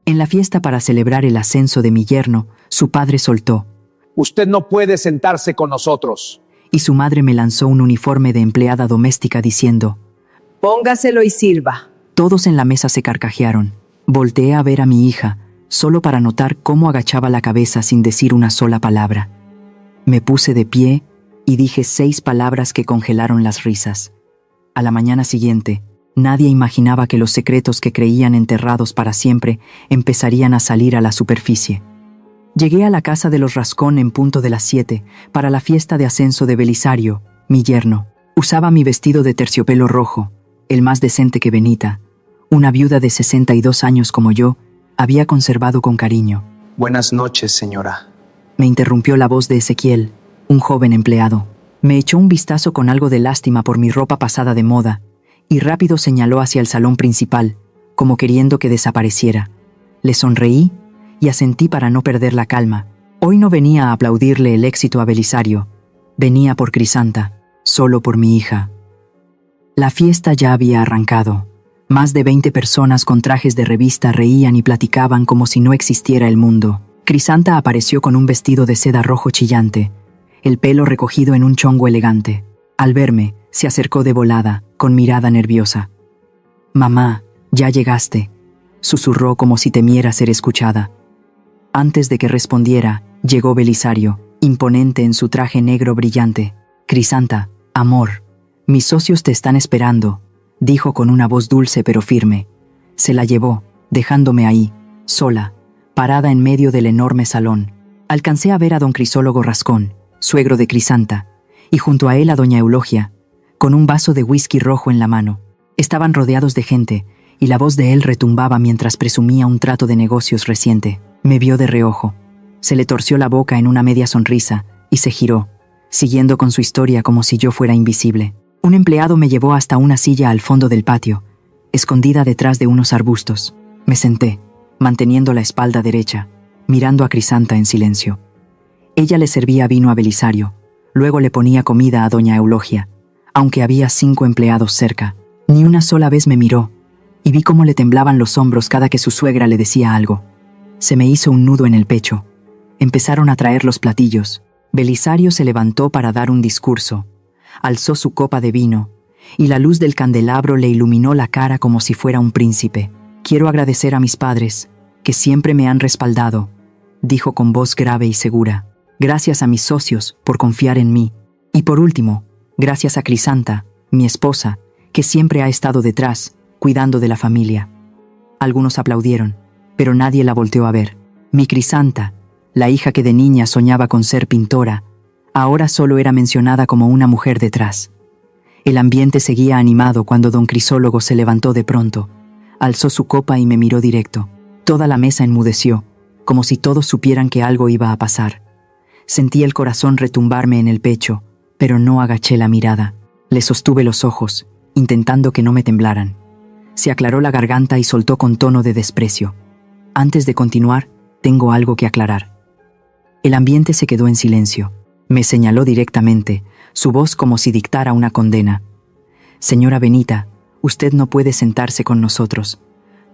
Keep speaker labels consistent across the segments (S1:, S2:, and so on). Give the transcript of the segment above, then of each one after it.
S1: En la fiesta para celebrar el ascenso de mi yerno, su padre soltó:
S2: Usted no puede sentarse con nosotros.
S1: Y su madre me lanzó un uniforme de empleada doméstica diciendo:
S3: Póngaselo y sirva.
S1: Todos en la mesa se carcajearon. Volteé a ver a mi hija, solo para notar cómo agachaba la cabeza sin decir una sola palabra. Me puse de pie y dije 6 palabras que congelaron las risas. A la mañana siguiente, nadie imaginaba que los secretos que creían enterrados para siempre empezarían a salir a la superficie. Llegué a la casa de los Rascón en punto de las 7 para la fiesta de ascenso de Belisario, mi yerno. Usaba mi vestido de terciopelo rojo, el más decente que Benita, una viuda de 62 años como yo, había conservado con cariño.
S4: Buenas noches, señora.
S1: Me interrumpió la voz de Ezequiel, un joven empleado. Me echó un vistazo con algo de lástima por mi ropa pasada de moda, y rápido señaló hacia el salón principal, como queriendo que desapareciera. Le sonreí y asentí para no perder la calma. Hoy no venía a aplaudirle el éxito a Belisario, venía por Crisanta, solo por mi hija. La fiesta ya había arrancado. Más de 20 personas con trajes de revista reían y platicaban como si no existiera el mundo. Crisanta apareció con un vestido de seda rojo chillante, el pelo recogido en un chongo elegante. Al verme, se acercó de volada, con mirada nerviosa. «Mamá, ya llegaste», susurró como si temiera ser escuchada. Antes de que respondiera, llegó Belisario, imponente en su traje negro brillante. «Crisanta, amor, mis socios te están esperando», dijo con una voz dulce pero firme. Se la llevó, dejándome ahí, sola, parada en medio del enorme salón. Alcancé a ver a don Crisólogo Rascón, suegro de Crisanta, y junto a él a doña Eulogia, con un vaso de whisky rojo en la mano. Estaban rodeados de gente, y la voz de él retumbaba mientras presumía un trato de negocios reciente. Me vio de reojo. Se le torció la boca en una media sonrisa, y se giró, siguiendo con su historia como si yo fuera invisible. Un empleado me llevó hasta una silla al fondo del patio, escondida detrás de unos arbustos. Me senté, manteniendo la espalda derecha, mirando a Crisanta en silencio. Ella le servía vino a Belisario, luego le ponía comida a doña Eulogia, aunque había 5 empleados cerca. Ni una sola vez me miró, y vi cómo le temblaban los hombros cada que su suegra le decía algo. Se me hizo un nudo en el pecho. Empezaron a traer los platillos. Belisario se levantó para dar un discurso. Alzó su copa de vino, y la luz del candelabro le iluminó la cara como si fuera un príncipe. «Quiero agradecer a mis padres, que siempre me han respaldado», dijo con voz grave y segura. «Gracias a mis socios por confiar en mí. Y por último, gracias a Crisanta, mi esposa, que siempre ha estado detrás, cuidando de la familia». Algunos aplaudieron, pero nadie la volteó a ver. Mi Crisanta, la hija que de niña soñaba con ser pintora, ahora solo era mencionada como una mujer detrás. El ambiente seguía animado cuando don Crisólogo se levantó de pronto, alzó su copa y me miró directo. Toda la mesa enmudeció, como si todos supieran que algo iba a pasar. Sentí el corazón retumbarme en el pecho, pero no agaché la mirada. Le sostuve los ojos, intentando que no me temblaran. Se aclaró la garganta y soltó con tono de desprecio: «Antes de continuar, tengo algo que aclarar». El ambiente se quedó en silencio. Me señaló directamente, su voz como si dictara una condena. «Señora Benita, usted no puede sentarse con nosotros.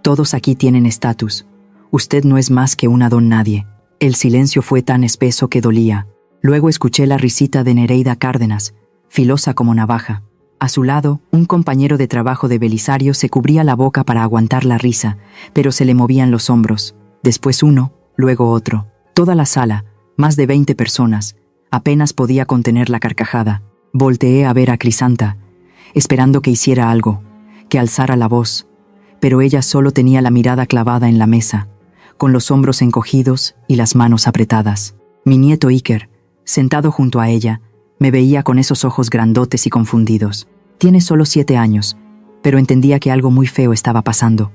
S1: Todos aquí tienen estatus. Usted no es más que una don nadie». El silencio fue tan espeso que dolía. Luego escuché la risita de Nereida Cárdenas, filosa como navaja. A su lado, un compañero de trabajo de Belisario se cubría la boca para aguantar la risa, pero se le movían los hombros. Después uno, luego otro. Toda la sala, más de 20 personas, apenas podía contener la carcajada. Volteé a ver a Crisanta, esperando que hiciera algo, que alzara la voz, pero ella solo tenía la mirada clavada en la mesa, con los hombros encogidos y las manos apretadas. Mi nieto Iker, sentado junto a ella, me veía con esos ojos grandotes y confundidos. Tiene solo 7 años, pero entendía que algo muy feo estaba pasando.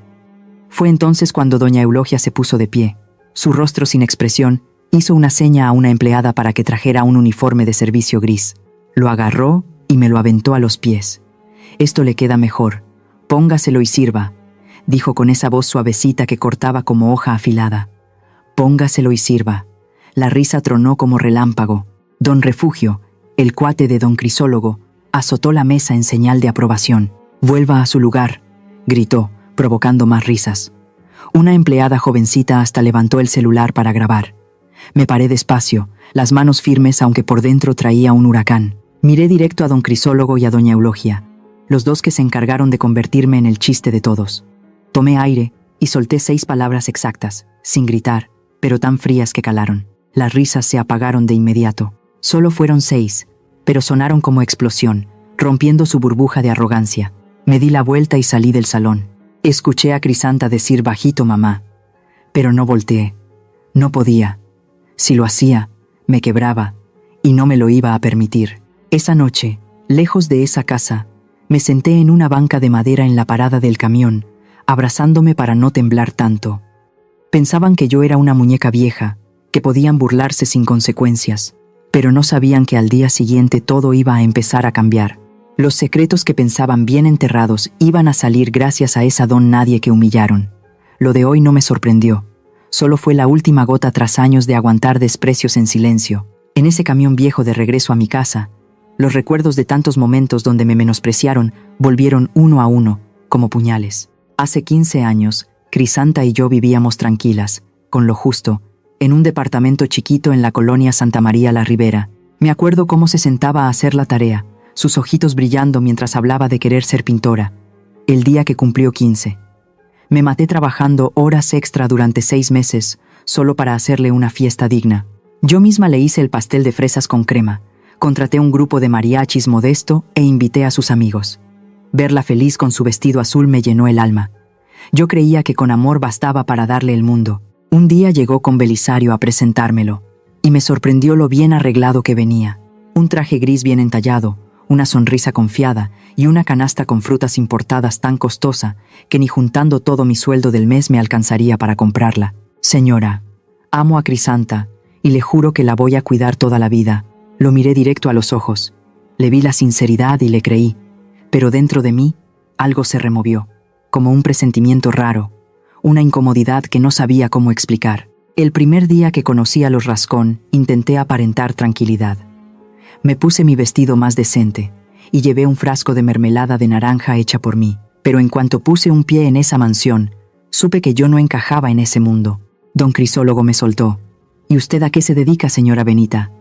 S1: Fue entonces cuando doña Eulogia se puso de pie. Su rostro sin expresión hizo una seña a una empleada para que trajera un uniforme de servicio gris. Lo agarró y me lo aventó a los pies. «Esto le queda mejor. Póngaselo y sirva», dijo con esa voz suavecita que cortaba como hoja afilada. «Póngaselo y sirva». La risa tronó como relámpago. Don Refugio, el cuate de don Crisólogo, azotó la mesa en señal de aprobación. «Vuelva a su lugar», gritó, provocando más risas. Una empleada jovencita hasta levantó el celular para grabar. Me paré despacio, las manos firmes aunque por dentro traía un huracán. Miré directo a don Crisólogo y a doña Eulogia, los dos que se encargaron de convertirme en el chiste de todos. Tomé aire y solté 6 palabras exactas, sin gritar, pero tan frías que calaron. Las risas se apagaron de inmediato. Solo fueron 6, pero sonaron como explosión, rompiendo su burbuja de arrogancia. Me di la vuelta y salí del salón. Escuché a Crisanta decir bajito mamá, pero no volteé. No podía. Si lo hacía, me quebraba, y no me lo iba a permitir. Esa noche, lejos de esa casa, me senté en una banca de madera en la parada del camión, abrazándome para no temblar tanto. Pensaban que yo era una muñeca vieja, que podían burlarse sin consecuencias, pero no sabían que al día siguiente todo iba a empezar a cambiar. Los secretos que pensaban bien enterrados iban a salir gracias a esa don nadie que humillaron. Lo de hoy no me sorprendió. Solo fue la última gota tras años de aguantar desprecios en silencio. En ese camión viejo de regreso a mi casa, los recuerdos de tantos momentos donde me menospreciaron volvieron uno a uno, como puñales. Hace 15 años, Crisanta y yo vivíamos tranquilas, con lo justo, en un departamento chiquito en la colonia Santa María la Ribera. Me acuerdo cómo se sentaba a hacer la tarea, sus ojitos brillando mientras hablaba de querer ser pintora. El día que cumplió 15. Me maté trabajando horas extra durante 6 meses, solo para hacerle una fiesta digna. Yo misma le hice el pastel de fresas con crema, contraté un grupo de mariachis modesto e invité a sus amigos. Verla feliz con su vestido azul me llenó el alma. Yo creía que con amor bastaba para darle el mundo. Un día llegó con Belisario a presentármelo, y me sorprendió lo bien arreglado que venía. Un traje gris bien entallado, una sonrisa confiada y una canasta con frutas importadas tan costosa que ni juntando todo mi sueldo del mes me alcanzaría para comprarla. Señora, amo a Crisanta y le juro que la voy a cuidar toda la vida. Lo miré directo a los ojos. Le vi la sinceridad y le creí. Pero dentro de mí, algo se removió, como un presentimiento raro, una incomodidad que no sabía cómo explicar. El primer día que conocí a los Rascón, intenté aparentar tranquilidad. Me puse mi vestido más decente y llevé un frasco de mermelada de naranja hecha por mí. Pero en cuanto puse un pie en esa mansión, supe que yo no encajaba en ese mundo. Don Crisólogo me soltó. ¿Y usted a qué se dedica, señora Benita?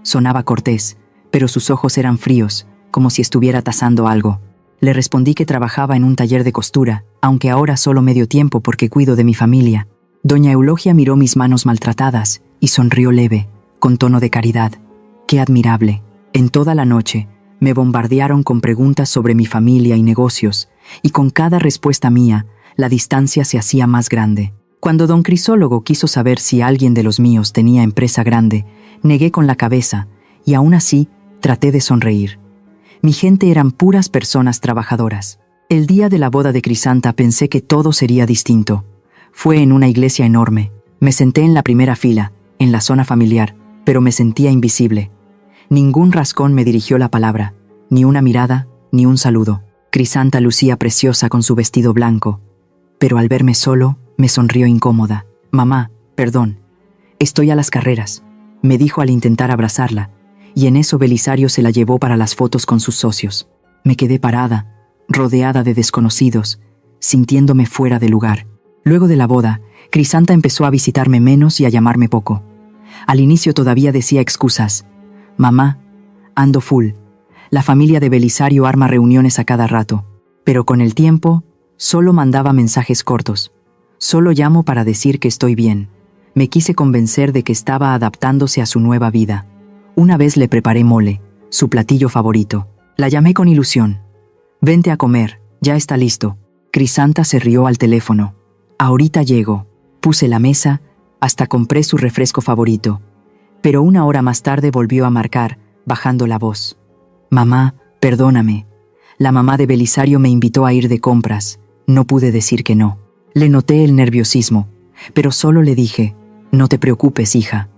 S1: Sonaba cortés, pero sus ojos eran fríos, como si estuviera tasando algo. Le respondí que trabajaba en un taller de costura, aunque ahora solo medio tiempo porque cuido de mi familia. Doña Eulogia miró mis manos maltratadas y sonrió leve, con tono de caridad. ¡Qué admirable! En toda la noche, me bombardearon con preguntas sobre mi familia y negocios, y con cada respuesta mía, la distancia se hacía más grande. Cuando don Crisólogo quiso saber si alguien de los míos tenía empresa grande, negué con la cabeza, y aún así, traté de sonreír. Mi gente eran puras personas trabajadoras. El día de la boda de Crisanta pensé que todo sería distinto. Fue en una iglesia enorme. Me senté en la primera fila, en la zona familiar, pero me sentía invisible. Ningún Rascón me dirigió la palabra, ni una mirada, ni un saludo. Crisanta lucía preciosa con su vestido blanco, pero al verme solo, me sonrió incómoda. «Mamá, perdón, estoy a las carreras», me dijo al intentar abrazarla, y en eso Belisario se la llevó para las fotos con sus socios. Me quedé parada, rodeada de desconocidos, sintiéndome fuera de lugar. Luego de la boda, Crisanta empezó a visitarme menos y a llamarme poco. Al inicio todavía decía excusas. «Mamá, ando full. La familia de Belisario arma reuniones a cada rato». Pero con el tiempo, solo mandaba mensajes cortos. «Solo llamo para decir que estoy bien». Me quise convencer de que estaba adaptándose a su nueva vida. Una vez le preparé mole, su platillo favorito. La llamé con ilusión. «Vente a comer, ya está listo». Crisanta se rió al teléfono. «Ahorita llego». Puse la mesa, hasta compré su refresco favorito. Pero una hora más tarde volvió a marcar, bajando la voz. «Mamá, perdóname. La mamá de Belisario me invitó a ir de compras. No pude decir que no». Le noté el nerviosismo, pero solo le dije, «No te preocupes, hija».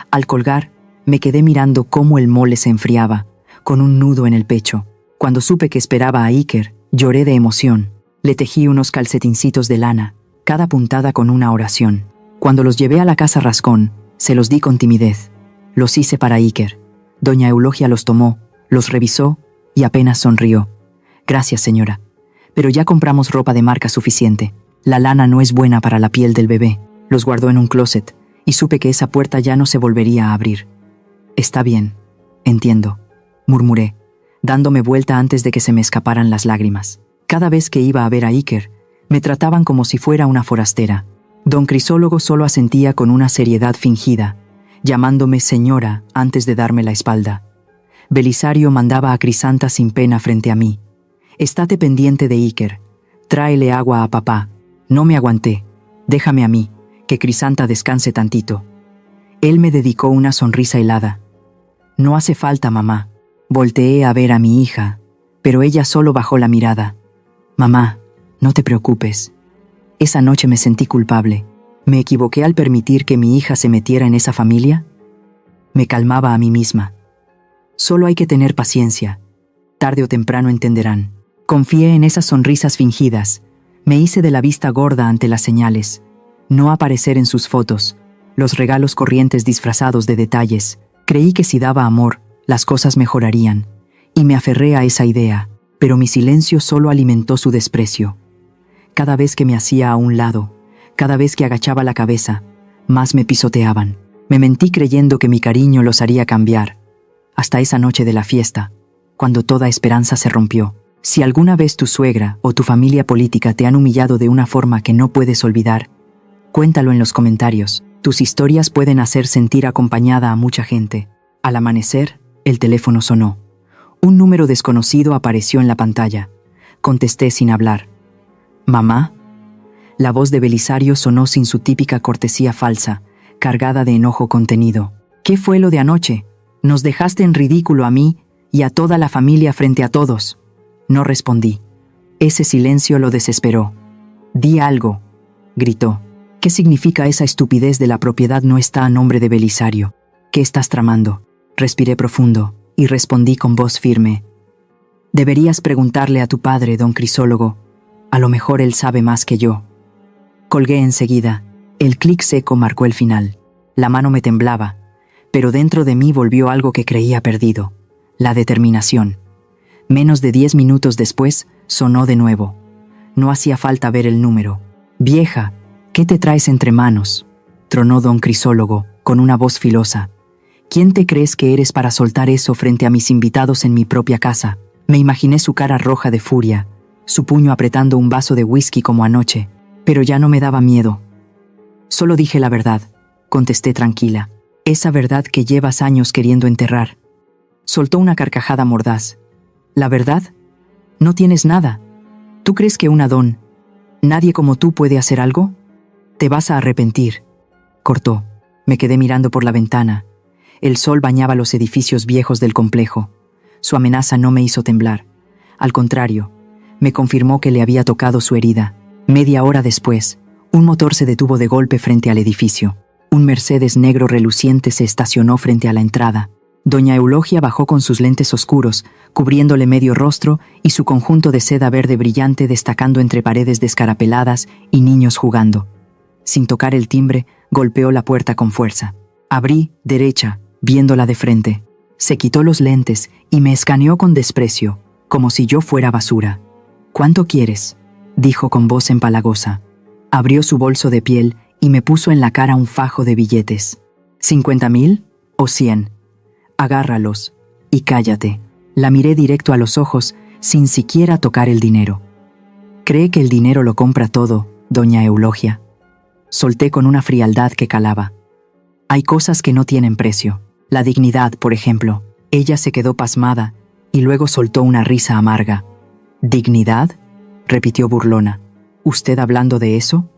S1: Al colgar, me quedé mirando cómo el mole se enfriaba, con un nudo en el pecho. Cuando supe que esperaba a Iker, lloré de emoción. Le tejí unos calcetincitos de lana, cada puntada con una oración. Cuando los llevé a la casa Rascón, se los di con timidez. Los hice para Iker. Doña Eulogia los tomó, los revisó y apenas sonrió. «Gracias, señora. Pero ya compramos ropa de marca suficiente». La lana no es buena para la piel del bebé. Los guardó en un closet y supe que esa puerta ya no se volvería a abrir. Está bien, entiendo, murmuré, dándome vuelta antes de que se me escaparan las lágrimas. Cada vez que iba a ver a Iker, me trataban como si fuera una forastera. Don Crisólogo solo asentía con una seriedad fingida, llamándome señora antes de darme la espalda. Belisario mandaba a Crisanta sin pena frente a mí. Estate pendiente de Iker. Tráele agua a papá. No me aguanté. Déjame a mí, que Crisanta descanse tantito. Él me dedicó una sonrisa helada. No hace falta, mamá. Volteé a ver a mi hija, pero ella solo bajó la mirada. Mamá, no te preocupes. Esa noche me sentí culpable. ¿Me equivoqué al permitir que mi hija se metiera en esa familia? Me calmaba a mí misma. Solo hay que tener paciencia. Tarde o temprano entenderán. Confié en esas sonrisas fingidas. Me hice de la vista gorda ante las señales. No aparecer en sus fotos. Los regalos corrientes disfrazados de detalles. Creí que si daba amor, las cosas mejorarían. Y me aferré a esa idea, pero mi silencio solo alimentó su desprecio. Cada vez que me hacía a un lado, cada vez que agachaba la cabeza, más me pisoteaban. Me mentí creyendo que mi cariño los haría cambiar. Hasta esa noche de la fiesta, cuando toda esperanza se rompió. Si alguna vez tu suegra o tu familia política te han humillado de una forma que no puedes olvidar, cuéntalo en los comentarios. Tus historias pueden hacer sentir acompañada a mucha gente. Al amanecer, el teléfono sonó. Un número desconocido apareció en la pantalla. Contesté sin hablar. ¿Mamá? La voz de Belisario sonó sin su típica cortesía falsa, cargada de enojo contenido. ¿Qué fue lo de anoche? Nos dejaste en ridículo a mí y a toda la familia frente a todos. No respondí. Ese silencio lo desesperó. Di algo, gritó. ¿Qué significa esa estupidez de la propiedad no está a nombre de Belisario? ¿Qué estás tramando? Respiré profundo y respondí con voz firme. Deberías preguntarle a tu padre, don Crisólogo. A lo mejor él sabe más que yo. Colgué enseguida. El clic seco marcó el final. La mano me temblaba, pero dentro de mí volvió algo que creía perdido. La determinación. Menos de 10 minutos después, sonó de nuevo. No hacía falta ver el número. «Vieja, ¿qué te traes entre manos?», tronó don Crisólogo, con una voz filosa. «¿Quién te crees que eres para soltar eso frente a mis invitados en mi propia casa?». Me imaginé su cara roja de furia, su puño apretando un vaso de whisky como anoche, pero ya no me daba miedo. «Solo dije la verdad», contesté tranquila. «Esa verdad que llevas años queriendo enterrar». Soltó una carcajada mordaz. «¿La verdad? No tienes nada. ¿Tú crees que un Adón, nadie como tú puede hacer algo? Te vas a arrepentir», cortó. Me quedé mirando por la ventana. El sol bañaba los edificios viejos del complejo. Su amenaza no me hizo temblar. Al contrario, me confirmó que le había tocado su herida. Media hora después, un motor se detuvo de golpe frente al edificio. Un Mercedes negro reluciente se estacionó frente a la entrada. Doña Eulogia bajó con sus lentes oscuros, cubriéndole medio rostro y su conjunto de seda verde brillante destacando entre paredes descarapeladas y niños jugando. Sin tocar el timbre, golpeó la puerta con fuerza. Abrí, derecha, viéndola de frente. Se quitó los lentes y me escaneó con desprecio, como si yo fuera basura. «¿Cuánto quieres?», dijo con voz empalagosa. Abrió su bolso de piel y me puso en la cara un fajo de billetes. ¿50,000 o 100? Agárralos y cállate. La miré directo a los ojos sin siquiera tocar el dinero. ¿Cree que el dinero lo compra todo, doña Eulogia? Solté con una frialdad que calaba. Hay cosas que no tienen precio. La dignidad, por ejemplo. Ella se quedó pasmada y luego soltó una risa amarga. ¿Dignidad?, repitió burlona. ¿Usted hablando de eso?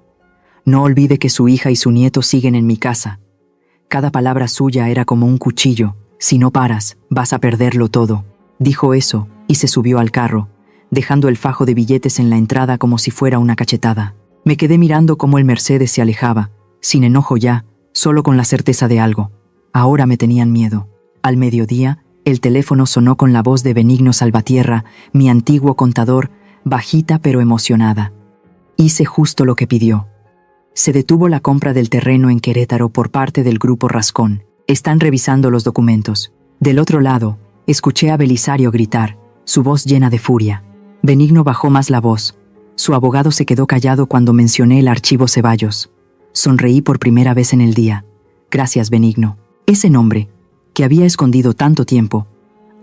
S1: No olvide que su hija y su nieto siguen en mi casa. Cada palabra suya era como un cuchillo. Si no paras, vas a perderlo todo. Dijo eso y se subió al carro, dejando el fajo de billetes en la entrada como si fuera una cachetada. Me quedé mirando cómo el Mercedes se alejaba, sin enojo ya, solo con la certeza de algo. Ahora me tenían miedo. Al mediodía, el teléfono sonó con la voz de Benigno Salvatierra, mi antiguo contador, bajita pero emocionada. Hice justo lo que pidió. Se detuvo la compra del terreno en Querétaro por parte del Grupo Rascón. Están revisando los documentos. Del otro lado, escuché a Belisario gritar, su voz llena de furia. Benigno bajó más la voz. Su abogado se quedó callado cuando mencioné el archivo Ceballos. Sonreí por primera vez en el día. Gracias, Benigno. Ese nombre, que había escondido tanto tiempo,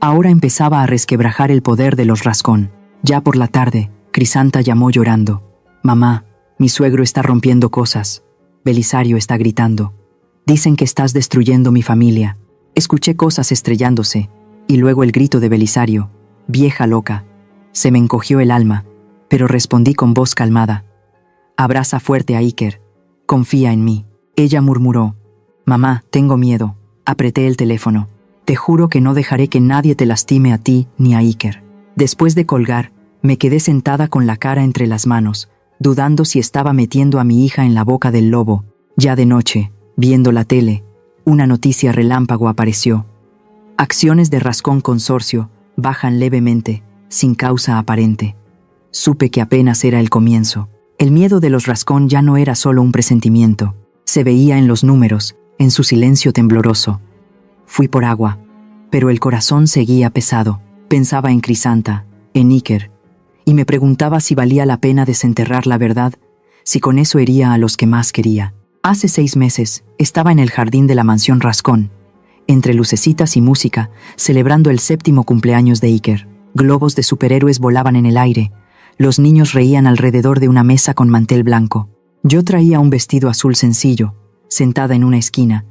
S1: ahora empezaba a resquebrajar el poder de los Rascón. Ya por la tarde, Crisanta llamó llorando. Mamá, mi suegro está rompiendo cosas. Belisario está gritando. Dicen que estás destruyendo mi familia. Escuché cosas estrellándose, y luego el grito de Belisario. Vieja loca. Se me encogió el alma, pero respondí con voz calmada. Abraza fuerte a Iker. Confía en mí. Ella murmuró. Mamá, tengo miedo. Apreté el teléfono. Te juro que no dejaré que nadie te lastime a ti ni a Iker. Después de colgar, me quedé sentada con la cara entre las manos, dudando si estaba metiendo a mi hija en la boca del lobo. Ya de noche, viendo la tele, una noticia relámpago apareció. Acciones de Rascón Consorcio bajan levemente, sin causa aparente. Supe que apenas era el comienzo. El miedo de los Rascón ya no era solo un presentimiento. Se veía en los números, en su silencio tembloroso. Fui por agua, pero el corazón seguía pesado. Pensaba en Crisanta, en Iker, y me preguntaba si valía la pena desenterrar la verdad, si con eso hería a los que más quería. Hace 6 meses, estaba en el jardín de la mansión Rascón, entre lucecitas y música, celebrando el 7º cumpleaños de Iker. Globos de superhéroes volaban en el aire. Los niños reían alrededor de una mesa con mantel blanco. Yo traía un vestido azul sencillo, sentada en una esquina,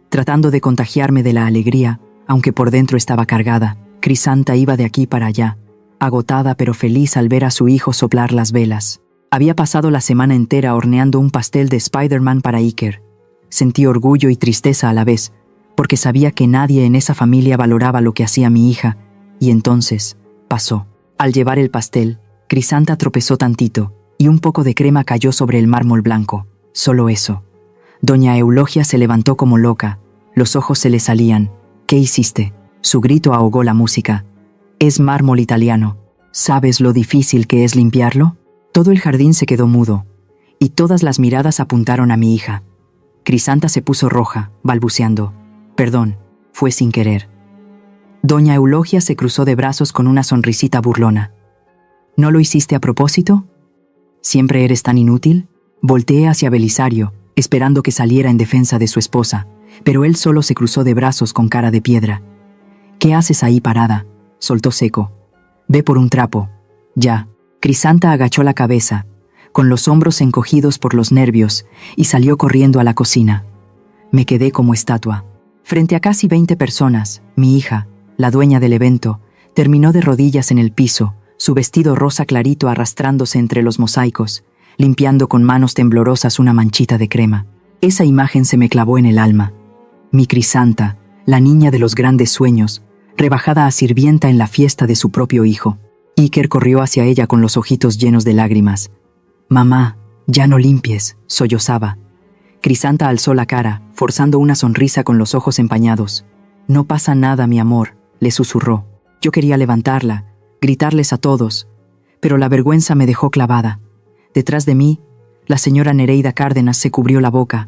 S1: tratando de contagiarme de la alegría, aunque por dentro estaba cargada. Crisanta iba de aquí para allá, agotada pero feliz al ver a su hijo soplar las velas. Había pasado la semana entera horneando un pastel de Spider-Man para Iker. Sentí orgullo y tristeza a la vez, porque sabía que nadie en esa familia valoraba lo que hacía mi hija, y entonces pasó. Al llevar el pastel, Crisanta tropezó tantito, y un poco de crema cayó sobre el mármol blanco. Solo eso. Doña Eulogia se levantó como loca. Los ojos se le salían. ¿Qué hiciste? Su grito ahogó la música. Es mármol italiano. ¿Sabes lo difícil que es limpiarlo? Todo el jardín se quedó mudo, y todas las miradas apuntaron a mi hija. Crisanta se puso roja, balbuceando. Perdón, fue sin querer. Doña Eulogia se cruzó de brazos con una sonrisita burlona. ¿No lo hiciste a propósito? ¿Siempre eres tan inútil? Volteé hacia Belisario, esperando que saliera en defensa de su esposa, pero él solo se cruzó de brazos con cara de piedra. ¿Qué haces ahí parada? Soltó seco. Ve por un trapo. Ya. Crisanta agachó la cabeza, con los hombros encogidos por los nervios, y salió corriendo a la cocina. Me quedé como estatua. Frente a casi 20 personas, mi hija, la dueña del evento, terminó de rodillas en el piso, su vestido rosa clarito arrastrándose entre los mosaicos, limpiando con manos temblorosas una manchita de crema. Esa imagen se me clavó en el alma. Mi Crisanta, la niña de los grandes sueños, rebajada a sirvienta en la fiesta de su propio hijo. Iker corrió hacia ella con los ojitos llenos de lágrimas. «Mamá, ya no limpies», sollozaba. Crisanta alzó la cara, forzando una sonrisa con los ojos empañados. «No pasa nada, mi amor», le susurró. Yo quería levantarla, gritarles a todos, pero la vergüenza me dejó clavada. Detrás de mí, la señora Nereida Cárdenas se cubrió la boca,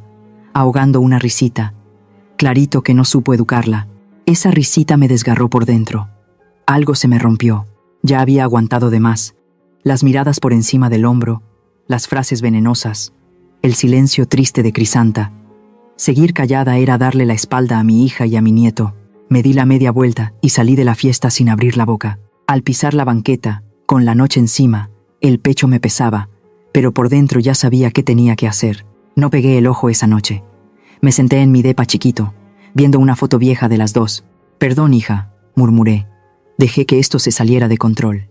S1: ahogando una risita. Clarito que no supo educarla. Esa risita me desgarró por dentro. Algo se me rompió. Ya había aguantado de más. Las miradas por encima del hombro, las frases venenosas, el silencio triste de Crisanta. Seguir callada era darle la espalda a mi hija y a mi nieto. Me di la media vuelta y salí de la fiesta sin abrir la boca. Al pisar la banqueta, con la noche encima, el pecho me pesaba, pero por dentro ya sabía qué tenía que hacer. No pegué el ojo esa noche. Me senté en mi depa chiquito, viendo una foto vieja de las dos. «Perdón, hija», murmuré. Dejé que esto se saliera de control.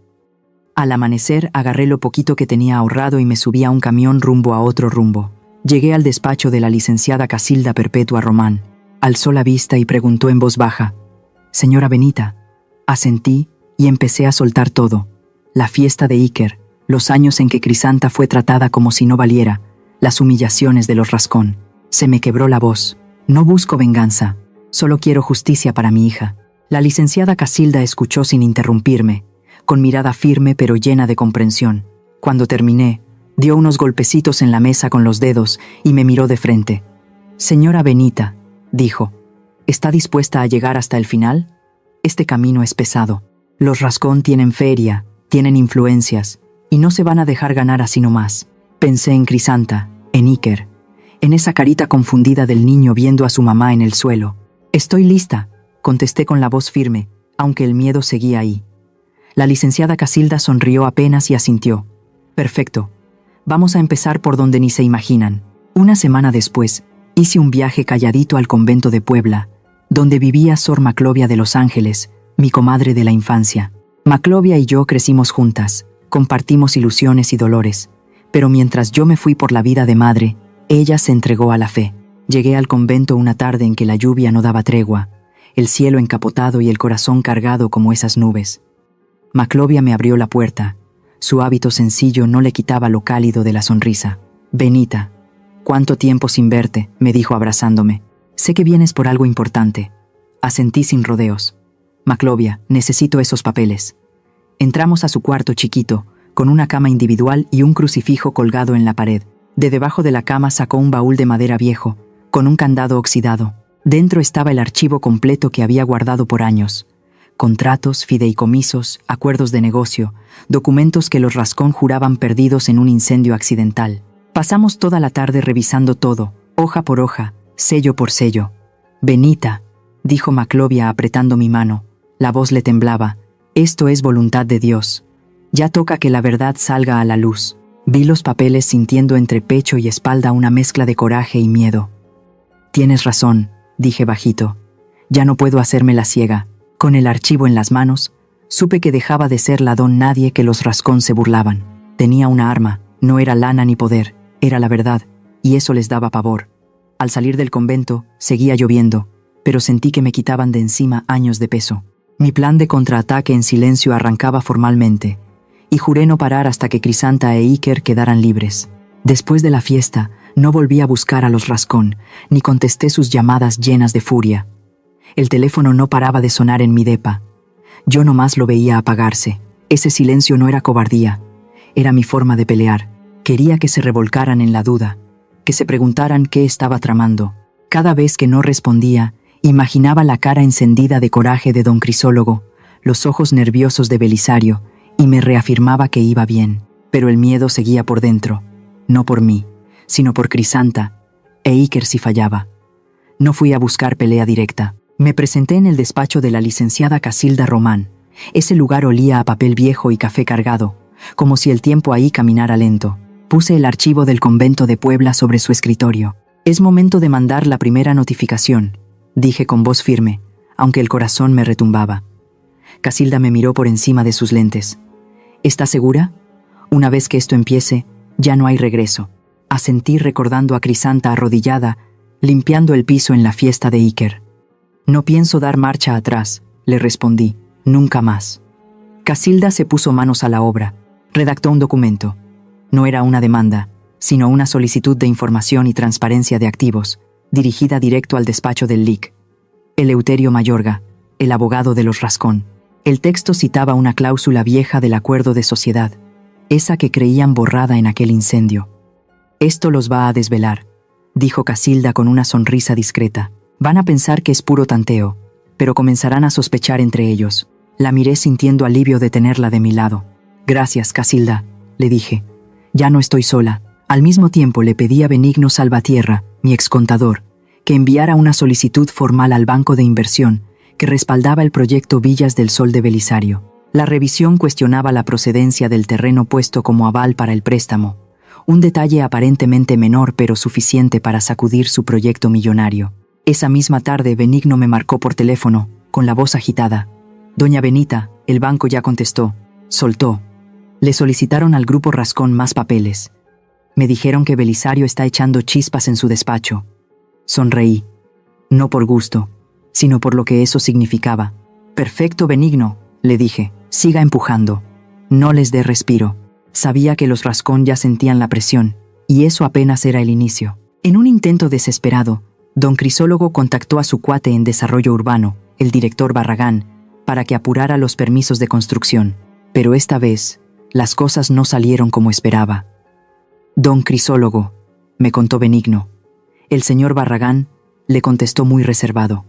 S1: Al amanecer agarré lo poquito que tenía ahorrado y me subí a un camión rumbo a otro rumbo. Llegué al despacho de la licenciada Casilda Perpetua Román. Alzó la vista y preguntó en voz baja. «Señora Benita». Asentí y empecé a soltar todo. La fiesta de Iker, los años en que Crisanta fue tratada como si no valiera, las humillaciones de los Rascón. Se me quebró la voz. No busco venganza, solo quiero justicia para mi hija. La licenciada Casilda escuchó sin interrumpirme, con mirada firme pero llena de comprensión. Cuando terminé, dio unos golpecitos en la mesa con los dedos y me miró de frente. «Señora Benita», dijo, «¿está dispuesta a llegar hasta el final? Este camino es pesado. Los Rascón tienen feria, tienen influencias, Y no se van a dejar ganar así nomás. Pensé en Crisanta, en Iker, en esa carita confundida del niño viendo a su mamá en el suelo. «Estoy lista», contesté con la voz firme, aunque el miedo seguía ahí. La licenciada Casilda sonrió apenas y asintió. «Perfecto. Vamos a empezar por donde ni se imaginan». Una semana después, hice un viaje calladito al convento de Puebla, donde vivía Sor Maclovia de los Ángeles, mi comadre de la infancia. Maclovia y yo crecimos juntas, compartimos ilusiones y dolores, pero mientras yo me fui por la vida de madre, ella se entregó a la fe. Llegué al convento una tarde en que la lluvia no daba tregua, el cielo encapotado y el corazón cargado como esas nubes. Maclovia me abrió la puerta. Su hábito sencillo no le quitaba lo cálido de la sonrisa. «Benita, ¿cuánto tiempo sin verte?», me dijo abrazándome. «Sé que vienes por algo importante». Asentí sin rodeos. «Maclovia, necesito esos papeles». Entramos a su cuarto chiquito, con una cama individual y un crucifijo colgado en la pared. De debajo de la cama sacó un baúl de madera viejo, con un candado oxidado. Dentro estaba el archivo completo que había guardado por años. Contratos, fideicomisos, acuerdos de negocio, documentos que los Rascón juraban perdidos en un incendio accidental. Pasamos toda la tarde revisando todo, hoja por hoja, sello por sello. «Benita», dijo Maclovia apretando mi mano. La voz le temblaba. «Esto es voluntad de Dios. Ya toca que la verdad salga a la luz». Vi los papeles sintiendo entre pecho y espalda una mezcla de coraje y miedo. «Tienes razón», dije bajito. «Ya no puedo hacerme la ciega». Con el archivo en las manos, supe que dejaba de ser la don nadie que los Rascón se burlaban. Tenía una arma, no era lana ni poder, era la verdad, y eso les daba pavor. Al salir del convento, seguía lloviendo, pero sentí que me quitaban de encima años de peso. Mi plan de contraataque en silencio arrancaba formalmente, y juré no parar hasta que Crisanta e Iker quedaran libres. Después de la fiesta, no volví a buscar a los Rascón, ni contesté sus llamadas llenas de furia. El teléfono no paraba de sonar en mi depa. Yo nomás lo veía apagarse. Ese silencio no era cobardía, era mi forma de pelear. Quería que se revolcaran en la duda, que se preguntaran qué estaba tramando. Cada vez que no respondía, imaginaba la cara encendida de coraje de don Crisólogo, los ojos nerviosos de Belisario, y me reafirmaba que iba bien. Pero el miedo seguía por dentro, no por mí, sino por Crisanta, e Iker si fallaba. No fui a buscar pelea directa. Me presenté en el despacho de la licenciada Casilda Román. Ese lugar olía a papel viejo y café cargado, como si el tiempo ahí caminara lento. Puse el archivo del convento de Puebla sobre su escritorio. «Es momento de mandar la primera notificación», dije con voz firme, aunque el corazón me retumbaba. Casilda me miró por encima de sus lentes. «¿Estás segura? Una vez que esto empiece, ya no hay regreso». Asentí recordando a Crisanta arrodillada, limpiando el piso en la fiesta de Iker. «No pienso dar marcha atrás», le respondí, «nunca más». Casilda se puso manos a la obra. Redactó un documento. No era una demanda, sino una solicitud de información y transparencia de activos, dirigida directo al despacho del LIC. Eleuterio Mayorga, el abogado de los Rascón. El texto citaba una cláusula vieja del acuerdo de sociedad, esa que creían borrada en aquel incendio. «Esto los va a desvelar», dijo Casilda con una sonrisa discreta. «Van a pensar que es puro tanteo, pero comenzarán a sospechar entre ellos». La miré sintiendo alivio de tenerla de mi lado. «Gracias, Casilda», le dije. «Ya no estoy sola». Al mismo tiempo le pedí a Benigno Salvatierra, mi excontador, que enviara una solicitud formal al banco de inversión que respaldaba el proyecto Villas del Sol de Belisario. La revisión cuestionaba la procedencia del terreno puesto como aval para el préstamo, un detalle aparentemente menor pero suficiente para sacudir su proyecto millonario. Esa misma tarde Benigno me marcó por teléfono, con la voz agitada. «Doña Benita, el banco ya contestó», soltó. Le solicitaron al grupo Rascón más papeles. Me dijeron que Belisario está echando chispas en su despacho. Sonreí. No por gusto, sino por lo que eso significaba. «Perfecto, Benigno», le dije. «Siga empujando. No les dé respiro». Sabía que los Rascón ya sentían la presión, y eso apenas era el inicio. En un intento desesperado, don Crisólogo contactó a su cuate en desarrollo urbano, el director Barragán, para que apurara los permisos de construcción. Pero esta vez, las cosas no salieron como esperaba. «Don Crisólogo», me contó Benigno. El señor Barragán le contestó muy reservado.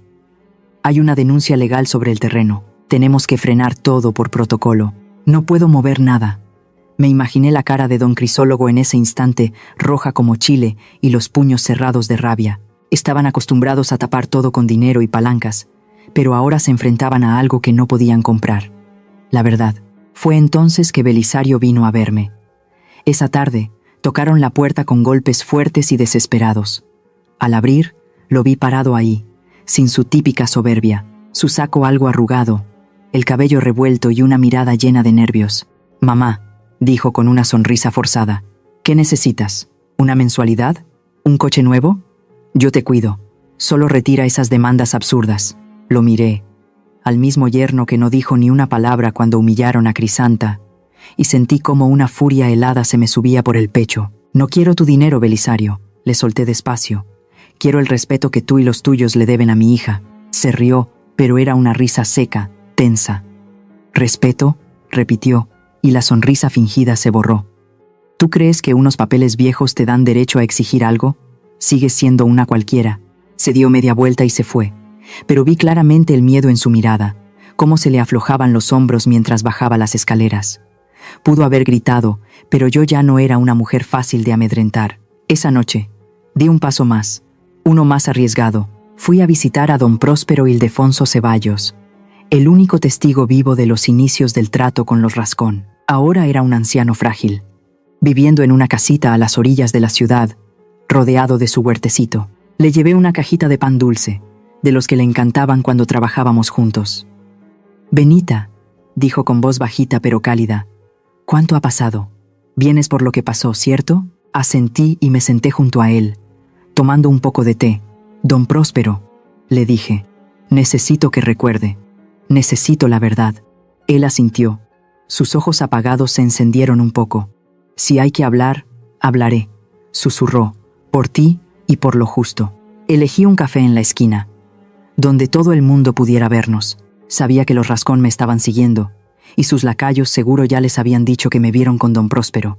S1: «Hay una denuncia legal sobre el terreno. Tenemos que frenar todo por protocolo. No puedo mover nada. Me imaginé la cara de don Crisólogo en ese instante, roja como chile, y los puños cerrados de rabia. Estaban acostumbrados a tapar todo con dinero y palancas, pero ahora se enfrentaban a algo que no podían comprar. La verdad, fue entonces que Belisario vino a verme. Esa tarde, tocaron la puerta con golpes fuertes y desesperados. Al abrir, lo vi parado ahí, sin su típica soberbia, su saco algo arrugado, el cabello revuelto y una mirada llena de nervios. «Mamá», dijo con una sonrisa forzada, «¿qué necesitas? ¿Una mensualidad? ¿Un coche nuevo? Yo te cuido. Solo retira esas demandas absurdas». Lo miré, al mismo yerno que no dijo ni una palabra cuando humillaron a Crisanta, y sentí como una furia helada se me subía por el pecho. «No quiero tu dinero, Belisario», le solté despacio. «Quiero el respeto que tú y los tuyos le deben a mi hija». Se rió, pero era una risa seca, tensa. «¿Respeto?», repitió, y la sonrisa fingida se borró. «¿Tú crees que unos papeles viejos te dan derecho a exigir algo? Sigues siendo una cualquiera». Se dio media vuelta y se fue, pero vi claramente el miedo en su mirada, cómo se le aflojaban los hombros mientras bajaba las escaleras. Pudo haber gritado, pero yo ya no era una mujer fácil de amedrentar. Esa noche, di un paso más, uno más arriesgado. Fui a visitar a don Próspero Ildefonso Ceballos, el único testigo vivo de los inicios del trato con los Rascón. Ahora era un anciano frágil, viviendo en una casita a las orillas de la ciudad, rodeado de su huertecito. Le llevé una cajita de pan dulce, de los que le encantaban cuando trabajábamos juntos. «Benita», dijo con voz bajita pero cálida, «¿cuánto ha pasado? Vienes por lo que pasó, ¿cierto?». Asentí y me senté junto a él, tomando un poco de té. «Don Próspero», le dije, «necesito que recuerde. Necesito la verdad». Él asintió. Sus ojos apagados se encendieron un poco. «Si hay que hablar, hablaré», susurró, «por ti y por lo justo». Elegí un café en la esquina, donde todo el mundo pudiera vernos. Sabía que los Rascón me estaban siguiendo, y sus lacayos seguro ya les habían dicho que me vieron con don Próspero.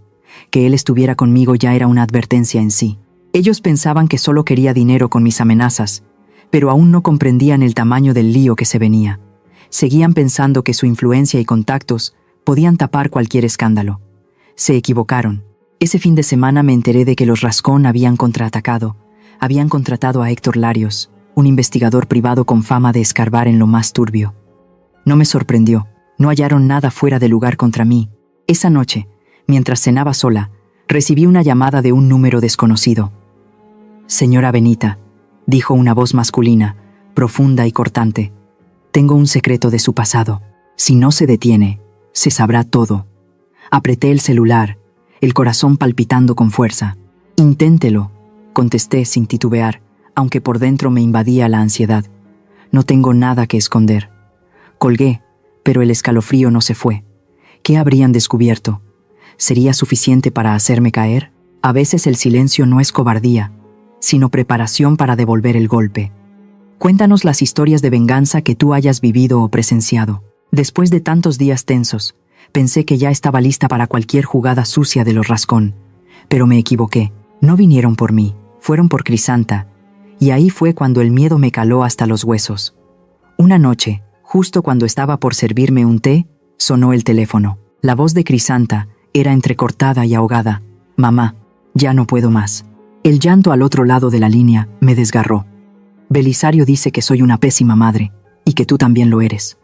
S1: Que él estuviera conmigo ya era una advertencia en sí. Ellos pensaban que solo quería dinero con mis amenazas, pero aún no comprendían el tamaño del lío que se venía. Seguían pensando que su influencia y contactos podían tapar cualquier escándalo. Se equivocaron. Ese fin de semana me enteré de que los Rascón habían contraatacado. Habían contratado a Héctor Larios, un investigador privado con fama de escarbar en lo más turbio. No me sorprendió. No hallaron nada fuera de lugar contra mí. Esa noche, mientras cenaba sola, recibí una llamada de un número desconocido. «Señora Benita», dijo una voz masculina, profunda y cortante, «tengo un secreto de su pasado. Si no se detiene, se sabrá todo». Apreté el celular, el corazón palpitando con fuerza. «Inténtelo», contesté sin titubear, aunque por dentro me invadía la ansiedad. «No tengo nada que esconder». Colgué, pero el escalofrío no se fue. ¿Qué habrían descubierto? ¿Sería suficiente para hacerme caer? A veces el silencio no es cobardía, sino preparación para devolver el golpe. Cuéntanos las historias de venganza que tú hayas vivido o presenciado. Después de tantos días tensos, pensé que ya estaba lista para cualquier jugada sucia de los Rascón, pero me equivoqué. No vinieron por mí, fueron por Crisanta, y ahí fue cuando el miedo me caló hasta los huesos. Una noche, justo cuando estaba por servirme un té, sonó el teléfono. La voz de Crisanta era entrecortada y ahogada. «Mamá, ya no puedo más». El llanto al otro lado de la línea me desgarró. «Belisario dice que soy una pésima madre, y que tú también lo eres.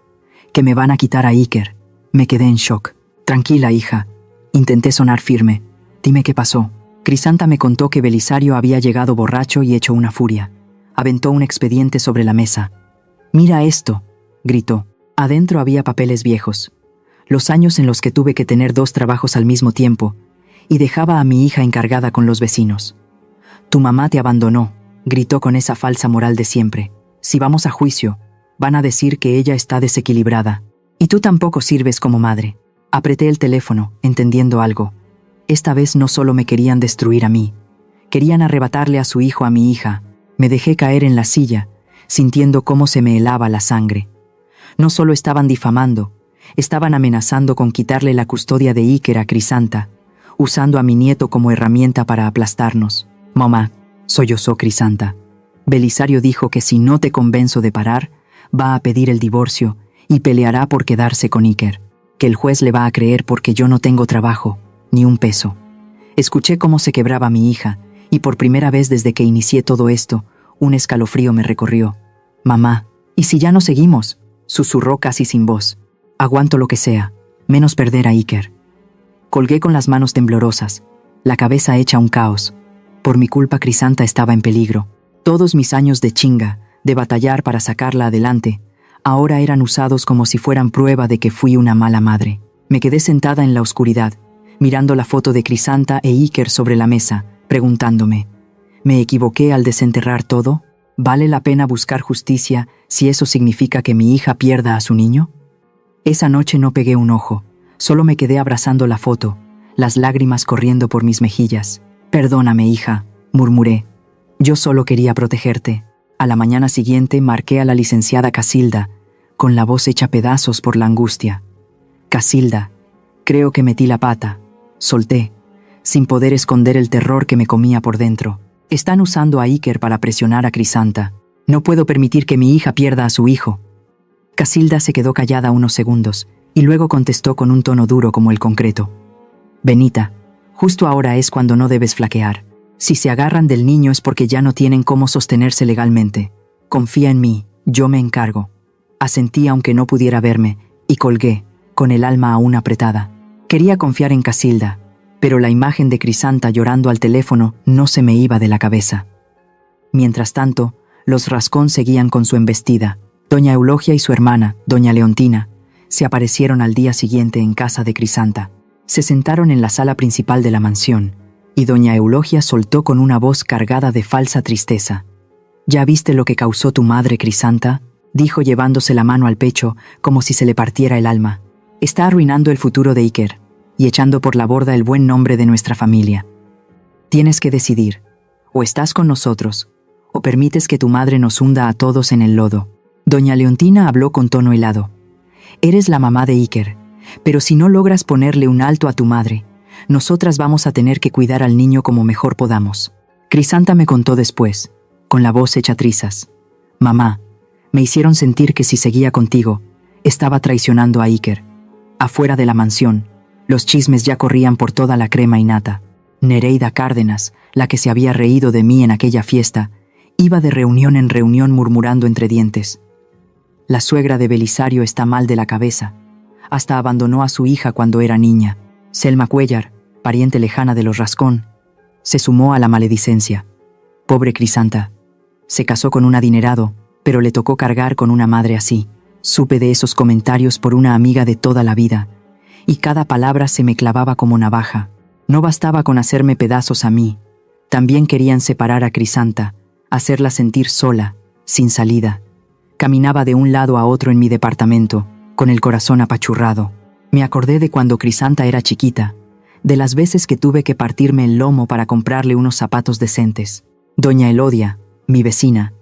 S1: Que me van a quitar a Iker». Me quedé en shock. «Tranquila, hija». Intenté sonar firme. «Dime qué pasó». Crisanta me contó que Belisario había llegado borracho y hecho una furia. Aventó un expediente sobre la mesa. «Mira esto», gritó. Adentro había papeles viejos. Los años en los que tuve que tener 2 trabajos al mismo tiempo, y dejaba a mi hija encargada con los vecinos. «Tu mamá te abandonó», gritó con esa falsa moral de siempre. «Si vamos a juicio, van a decir que ella está desequilibrada. Y tú tampoco sirves como madre». Apreté el teléfono, entendiendo algo. Esta vez no solo me querían destruir a mí, querían arrebatarle a su hijo a mi hija. Me dejé caer en la silla, sintiendo cómo se me helaba la sangre. No solo estaban difamando, estaban amenazando con quitarle la custodia de Iker a Crisanta, usando a mi nieto como herramienta para aplastarnos. «Mamá», sollozó Crisanta, «Belisario dijo que si no te convenzo de parar, va a pedir el divorcio y peleará por quedarse con Iker». que el juez le va a creer porque yo no tengo trabajo, ni un peso. Escuché cómo se quebraba mi hija, y por primera vez desde que inicié todo esto, un escalofrío me recorrió. Mamá, ¿y si ya no seguimos?, susurró casi sin voz. Aguanto lo que sea, menos perder a Iker. Colgué con las manos temblorosas, la cabeza hecha un caos. Por mi culpa Crisanta estaba en peligro. Todos mis años de chinga, de batallar para sacarla adelante, ahora eran usados como si fueran prueba de que fui una mala madre. Me quedé sentada en la oscuridad, mirando la foto de Crisanta e Iker sobre la mesa, preguntándome, ¿me equivoqué al desenterrar todo? ¿Vale la pena buscar justicia si eso significa que mi hija pierda a su niño? Esa noche no pegué un ojo, solo me quedé abrazando la foto, las lágrimas corriendo por mis mejillas. Perdóname, hija, murmuré. Yo solo quería protegerte. A la mañana siguiente marqué a la licenciada Casilda, con la voz hecha pedazos por la angustia. Casilda, creo que metí la pata. Solté, sin poder esconder el terror que me comía por dentro. Están usando a Iker para presionar a Crisanta. No puedo permitir que mi hija pierda a su hijo. Casilda se quedó callada unos segundos, y luego contestó con un tono duro como el concreto. Benita, justo ahora es cuando no debes flaquear. Si se agarran del niño es porque ya no tienen cómo sostenerse legalmente. Confía en mí, yo me encargo. Asentí aunque no pudiera verme, y colgué, con el alma aún apretada. Quería confiar en Casilda, pero la imagen de Crisanta llorando al teléfono no se me iba de la cabeza. Mientras tanto, los Rascón seguían con su embestida. Doña Eulogia y su hermana, doña Leontina, se aparecieron al día siguiente en casa de Crisanta. Se sentaron en la sala principal de la mansión, y doña Eulogia soltó con una voz cargada de falsa tristeza. ¿Ya viste lo que causó tu madre, Crisanta?, dijo llevándose la mano al pecho como si se le partiera el alma. Está arruinando el futuro de Iker, y echando por la borda el buen nombre de nuestra familia. Tienes que decidir, o estás con nosotros, o permites que tu madre nos hunda a todos en el lodo. Doña Leontina habló con tono helado. Eres la mamá de Iker, pero si no logras ponerle un alto a tu madre, nosotras vamos a tener que cuidar al niño como mejor podamos. Crisanta me contó después, con la voz hecha trizas. Mamá, me hicieron sentir que si seguía contigo, estaba traicionando a Iker. Afuera de la mansión, los chismes ya corrían por toda la crema y nata. Nereida Cárdenas, la que se había reído de mí en aquella fiesta, iba de reunión en reunión murmurando entre dientes. La suegra de Belisario está mal de la cabeza. Hasta abandonó a su hija cuando era niña. Selma Cuellar, pariente lejana de los Rascón, se sumó a la maledicencia. Pobre Crisanta. Se casó con un adinerado, pero le tocó cargar con una madre así. Supe de esos comentarios por una amiga de toda la vida, y cada palabra se me clavaba como navaja. No bastaba con hacerme pedazos a mí. También querían separar a Crisanta, hacerla sentir sola, sin salida. Caminaba de un lado a otro en mi departamento, con el corazón apachurrado. Me acordé de cuando Crisanta era chiquita, de las veces que tuve que partirme el lomo para comprarle unos zapatos decentes. Doña Elodia, mi vecina,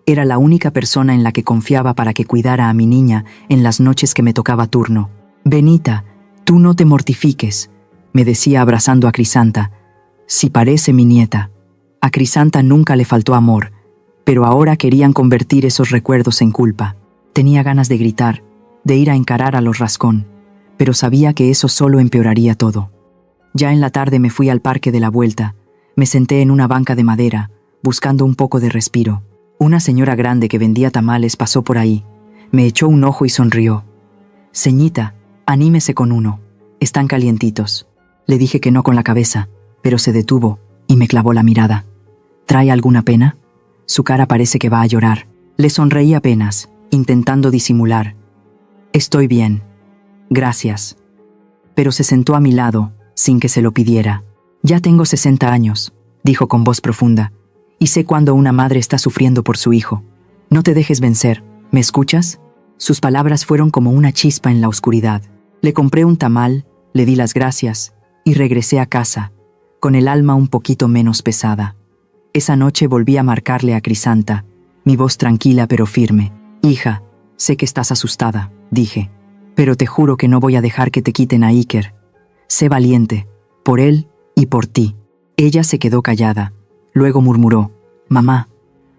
S1: era la única persona en la que confiaba para que cuidara a mi niña en las noches que me tocaba turno. Benita, tú no te mortifiques, me decía abrazando a Crisanta. Si parece mi nieta. A Crisanta nunca le faltó amor, pero ahora querían convertir esos recuerdos en culpa. Tenía ganas de gritar, de ir a encarar a los Rascón, pero sabía que eso solo empeoraría todo. Ya en la tarde me fui al parque de la vuelta, me senté en una banca de madera, buscando un poco de respiro. Una señora grande que vendía tamales pasó por ahí, me echó un ojo y sonrió. Señita, anímese con uno, están calientitos. Le dije que no con la cabeza, pero se detuvo y me clavó la mirada. ¿Trae alguna pena? Su cara parece que va a llorar. Le sonreí apenas, intentando disimular. Estoy bien. Gracias. Pero se sentó a mi lado, sin que se lo pidiera. Ya tengo 60 años, dijo con voz profunda, y sé cuando una madre está sufriendo por su hijo. No te dejes vencer, ¿me escuchas? Sus palabras fueron como una chispa en la oscuridad. Le compré un tamal, le di las gracias, y regresé a casa, con el alma un poquito menos pesada. Esa noche volví a marcarle a Crisanta, mi voz tranquila pero firme. Hija, sé que estás asustada, dije, pero te juro que no voy a dejar que te quiten a Iker. Sé valiente, por él y por ti. Ella se quedó callada. Luego murmuró, mamá,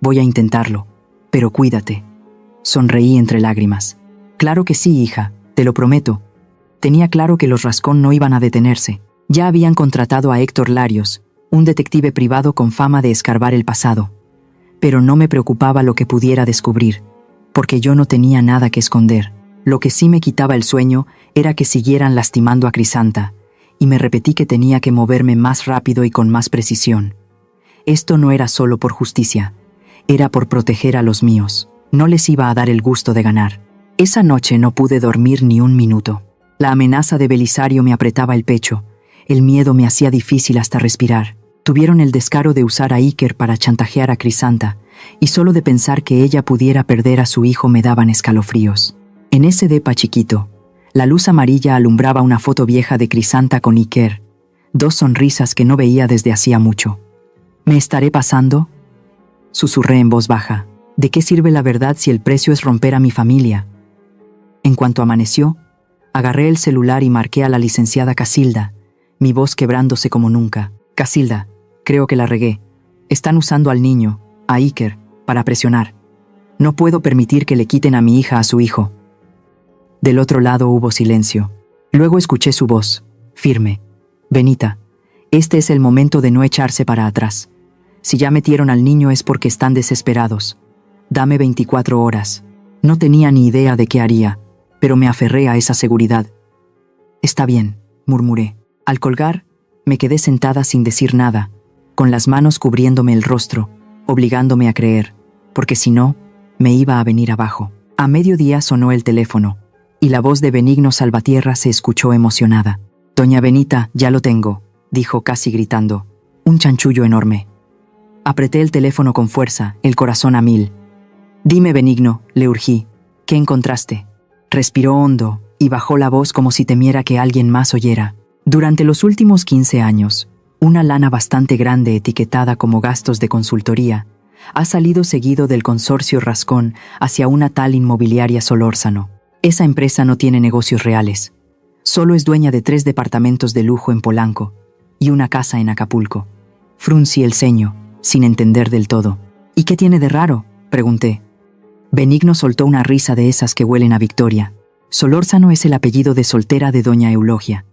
S1: voy a intentarlo, pero cuídate. Sonreí entre lágrimas. Claro que sí, hija, te lo prometo. Tenía claro que los Rascón no iban a detenerse. Ya habían contratado a Héctor Larios, un detective privado con fama de escarbar el pasado. Pero no me preocupaba lo que pudiera descubrir, porque yo no tenía nada que esconder. Lo que sí me quitaba el sueño era que siguieran lastimando a Crisanta, y me repetí que tenía que moverme más rápido y con más precisión. Esto no era solo por justicia, era por proteger a los míos. No les iba a dar el gusto de ganar. Esa noche no pude dormir ni un minuto. La amenaza de Belisario me apretaba el pecho, el miedo me hacía difícil hasta respirar. Tuvieron el descaro de usar a Iker para chantajear a Crisanta, y solo de pensar que ella pudiera perder a su hijo me daban escalofríos. En ese depa chiquito, la luz amarilla alumbraba una foto vieja de Crisanta con Iker, dos sonrisas que no veía desde hacía mucho. ¿Me estaré pasando?, susurré en voz baja. ¿De qué sirve la verdad si el precio es romper a mi familia? En cuanto amaneció, agarré el celular y marqué a la licenciada Casilda, mi voz quebrándose como nunca. Casilda, creo que la regué. Están usando al niño, a Iker, para presionar. No puedo permitir que le quiten a mi hija a su hijo. Del otro lado hubo silencio. Luego escuché su voz, firme. Benita, este es el momento de no echarse para atrás. Si ya metieron al niño es porque están desesperados. Dame 24 horas. No tenía ni idea de qué haría, pero me aferré a esa seguridad. Está bien, murmuré. Al colgar, me quedé sentada sin decir nada, con las manos cubriéndome el rostro, obligándome a creer, porque si no, me iba a venir abajo. A mediodía sonó el teléfono, y la voz de Benigno Salvatierra se escuchó emocionada. «Doña Benita, ya lo tengo», dijo casi gritando. Un chanchullo enorme. Apreté el teléfono con fuerza, el corazón a 1000. «Dime, Benigno», le urgí, «¿qué encontraste?». Respiró hondo, y bajó la voz como si temiera que alguien más oyera. Durante los últimos 15 años, una lana bastante grande etiquetada como gastos de consultoría ha salido seguido del consorcio Rascón hacia una tal inmobiliaria Solórzano. Esa empresa no tiene negocios reales. Solo es dueña de 3 departamentos de lujo en Polanco y una casa en Acapulco. Fruncí el ceño, sin entender del todo. «¿Y qué tiene de raro?», pregunté. Benigno soltó una risa de esas que huelen a victoria. Solórzano es el apellido de soltera de doña Eulogia.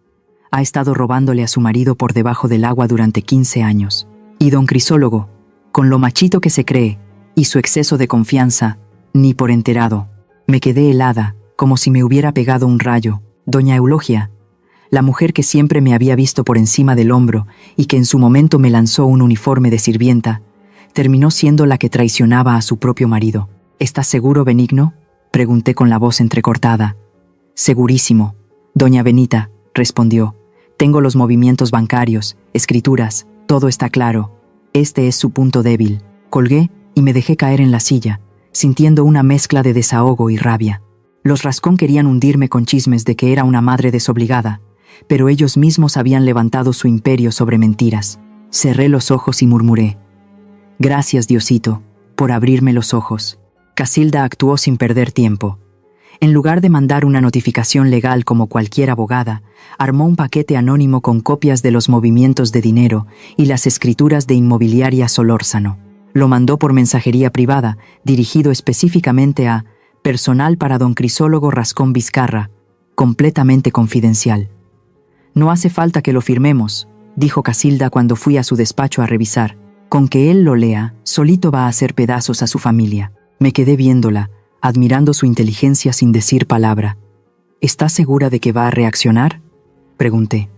S1: Ha estado robándole a su marido por debajo del agua durante 15 años. Y don Crisólogo, con lo machito que se cree, y su exceso de confianza, ni por enterado. Me quedé helada, como si me hubiera pegado un rayo. Doña Eulogia, la mujer que siempre me había visto por encima del hombro y que en su momento me lanzó un uniforme de sirvienta, terminó siendo la que traicionaba a su propio marido. «¿Estás seguro, Benigno?», pregunté con la voz entrecortada. «Segurísimo, doña Benita», respondió. «Tengo los movimientos bancarios, escrituras, todo está claro. Este es su punto débil». Colgué y me dejé caer en la silla, sintiendo una mezcla de desahogo y rabia. Los Rascón querían hundirme con chismes de que era una madre desobligada, pero ellos mismos habían levantado su imperio sobre mentiras. Cerré los ojos y murmuré: «Gracias, Diosito, por abrirme los ojos». Casilda actuó sin perder tiempo. En lugar de mandar una notificación legal como cualquier abogada, armó un paquete anónimo con copias de los movimientos de dinero y las escrituras de Inmobiliaria Solórzano. Lo mandó por mensajería privada, dirigido específicamente a «Personal para don Crisólogo Rascón Vizcarra, completamente confidencial». «No hace falta que lo firmemos», dijo Casilda cuando fui a su despacho a revisar. «Con que él lo lea, solito va a hacer pedazos a su familia». Me quedé viéndola, admirando su inteligencia sin decir palabra. «¿Estás segura de que va a reaccionar?», pregunté.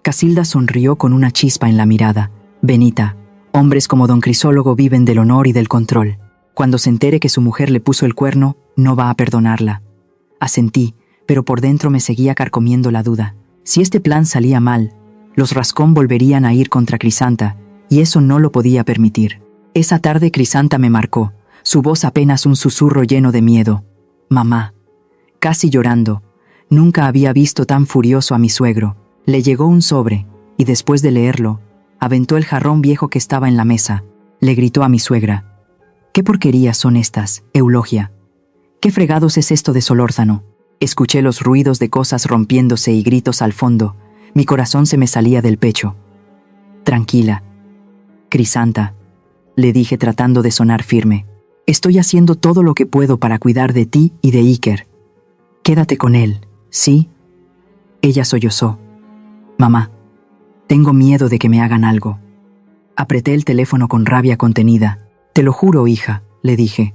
S1: Casilda sonrió con una chispa en la mirada. «Benita, hombres como don Crisólogo viven del honor y del control. Cuando se entere que su mujer le puso el cuerno, no va a perdonarla». Asentí, pero por dentro me seguía carcomiendo la duda. Si este plan salía mal, los Rascón volverían a ir contra Crisanta, y eso no lo podía permitir. Esa tarde Crisanta me marcó, su voz apenas un susurro lleno de miedo. «Mamá». Casi llorando. Nunca había visto tan furioso a mi suegro. Le llegó un sobre, y después de leerlo, aventó el jarrón viejo que estaba en la mesa. Le gritó a mi suegra: «¿Qué porquerías son estas, Eulogia? ¿Qué fregados es esto de Solórzano?». Escuché los ruidos de cosas rompiéndose y gritos al fondo. Mi corazón se me salía del pecho. «Tranquila, Crisanta», le dije tratando de sonar firme. «Estoy haciendo todo lo que puedo para cuidar de ti y de Iker. Quédate con él, ¿sí?». Ella sollozó. Mamá, tengo miedo de que me hagan algo. Apreté el teléfono con rabia contenida. Te lo juro, hija, le dije.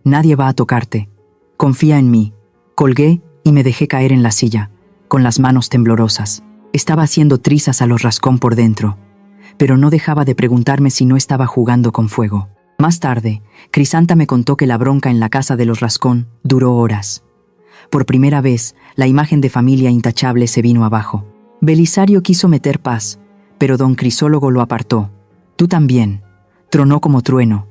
S1: Nadie va a tocarte. Confía en mí. Colgué y me dejé caer en la silla, con las manos temblorosas. Estaba haciendo trizas a los Rascón por dentro, pero no dejaba de preguntarme si no estaba jugando con fuego. Más tarde, Crisanta me contó que la bronca en la casa de los Rascón duró horas. Por primera vez, la imagen de familia intachable se vino abajo. Belisario quiso meter paz, pero don Crisólogo lo apartó. Tú también, tronó como trueno.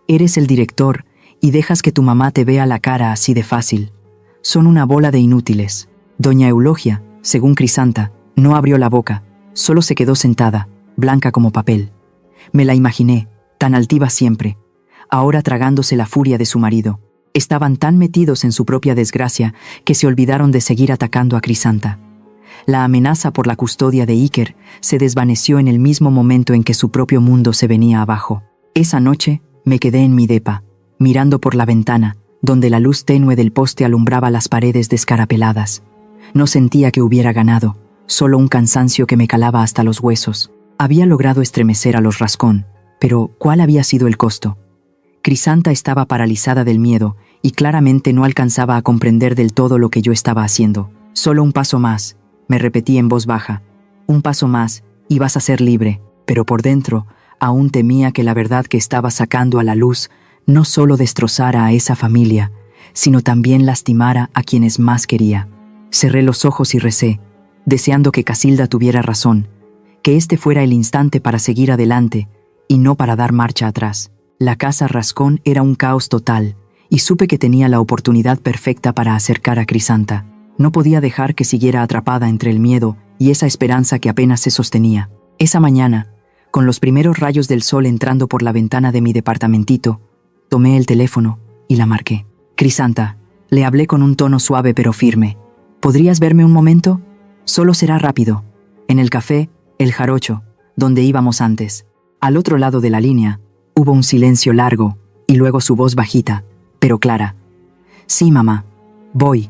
S1: Eres el director y dejas que tu mamá te vea la cara así de fácil. Son una bola de inútiles. Doña Eulogia, según Crisanta, no abrió la boca, solo se quedó sentada, blanca como papel. Me la imaginé, tan altiva siempre, ahora tragándose la furia de su marido. Estaban tan metidos en su propia desgracia que se olvidaron de seguir atacando a Crisanta. La amenaza por la custodia de Iker se desvaneció en el mismo momento en que su propio mundo se venía abajo. Esa noche me quedé en mi depa, mirando por la ventana, donde la luz tenue del poste alumbraba las paredes descarapeladas. No sentía que hubiera ganado, solo un cansancio que me calaba hasta los huesos. Había logrado estremecer a los Rascón, pero ¿cuál había sido el costo? Crisanta estaba paralizada del miedo y claramente no alcanzaba a comprender del todo lo que yo estaba haciendo. Solo un paso más, me repetí en voz baja. Un paso más y vas a ser libre. Pero por dentro, aún temía que la verdad que estaba sacando a la luz no solo destrozara a esa familia, sino también lastimara a quienes más quería. Cerré los ojos y recé, deseando que Casilda tuviera razón, que este fuera el instante para seguir adelante y no para dar marcha atrás. La casa Rascón era un caos total, y supe que tenía la oportunidad perfecta para acercar a Crisanta. No podía dejar que siguiera atrapada entre el miedo y esa esperanza que apenas se sostenía. Esa mañana, con los primeros rayos del sol entrando por la ventana de mi departamentito, tomé el teléfono y la marqué. Crisanta, le hablé con un tono suave pero firme. ¿Podrías verme un momento? Solo será rápido. En el café, El Jarocho, donde íbamos antes. Al otro lado de la línea, hubo un silencio largo y luego su voz bajita, pero clara. Sí, mamá. Voy.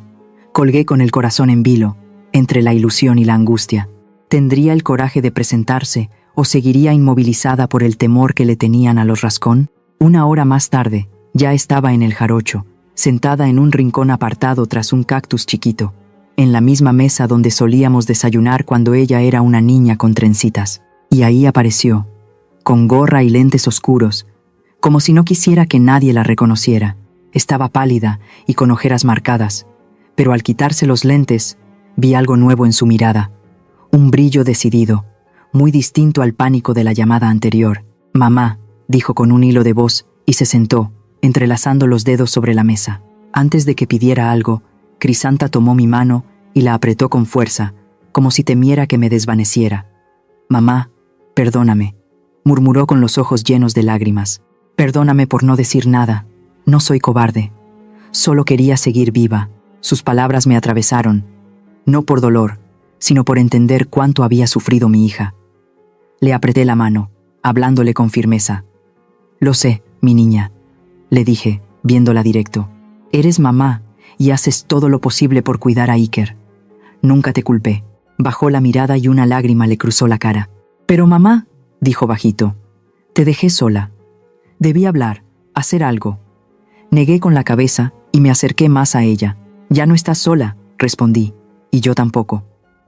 S1: Colgué con el corazón en vilo, entre la ilusión y la angustia. ¿Tendría el coraje de presentarse o seguiría inmovilizada por el temor que le tenían a los Rascón? Una hora más tarde, ya estaba en El Jarocho, sentada en un rincón apartado tras un cactus chiquito, en la misma mesa donde solíamos desayunar cuando ella era una niña con trencitas. Y ahí apareció, con gorra y lentes oscuros, como si no quisiera que nadie la reconociera. Estaba pálida y con ojeras marcadas, pero al quitarse los lentes, vi algo nuevo en su mirada, un brillo decidido, muy distinto al pánico de la llamada anterior. Mamá, dijo con un hilo de voz y se sentó, entrelazando los dedos sobre la mesa. Antes de que pidiera algo, Crisanta tomó mi mano y la apretó con fuerza, como si temiera que me desvaneciera. Mamá, perdóname, murmuró con los ojos llenos de lágrimas. Perdóname por no decir nada. No soy cobarde. Solo quería seguir viva. Sus palabras me atravesaron, no por dolor, sino por entender cuánto había sufrido mi hija. Le apreté la mano, hablándole con firmeza. Lo sé, mi niña, le dije, viéndola directo. Eres mamá y haces todo lo posible por cuidar a Iker. Nunca te culpé. Bajó la mirada y una lágrima le cruzó la cara. Pero mamá, dijo bajito, te dejé sola. Debí hablar, hacer algo. Negué con la cabeza y me acerqué más a ella. Ya no estás sola, respondí, y yo tampoco.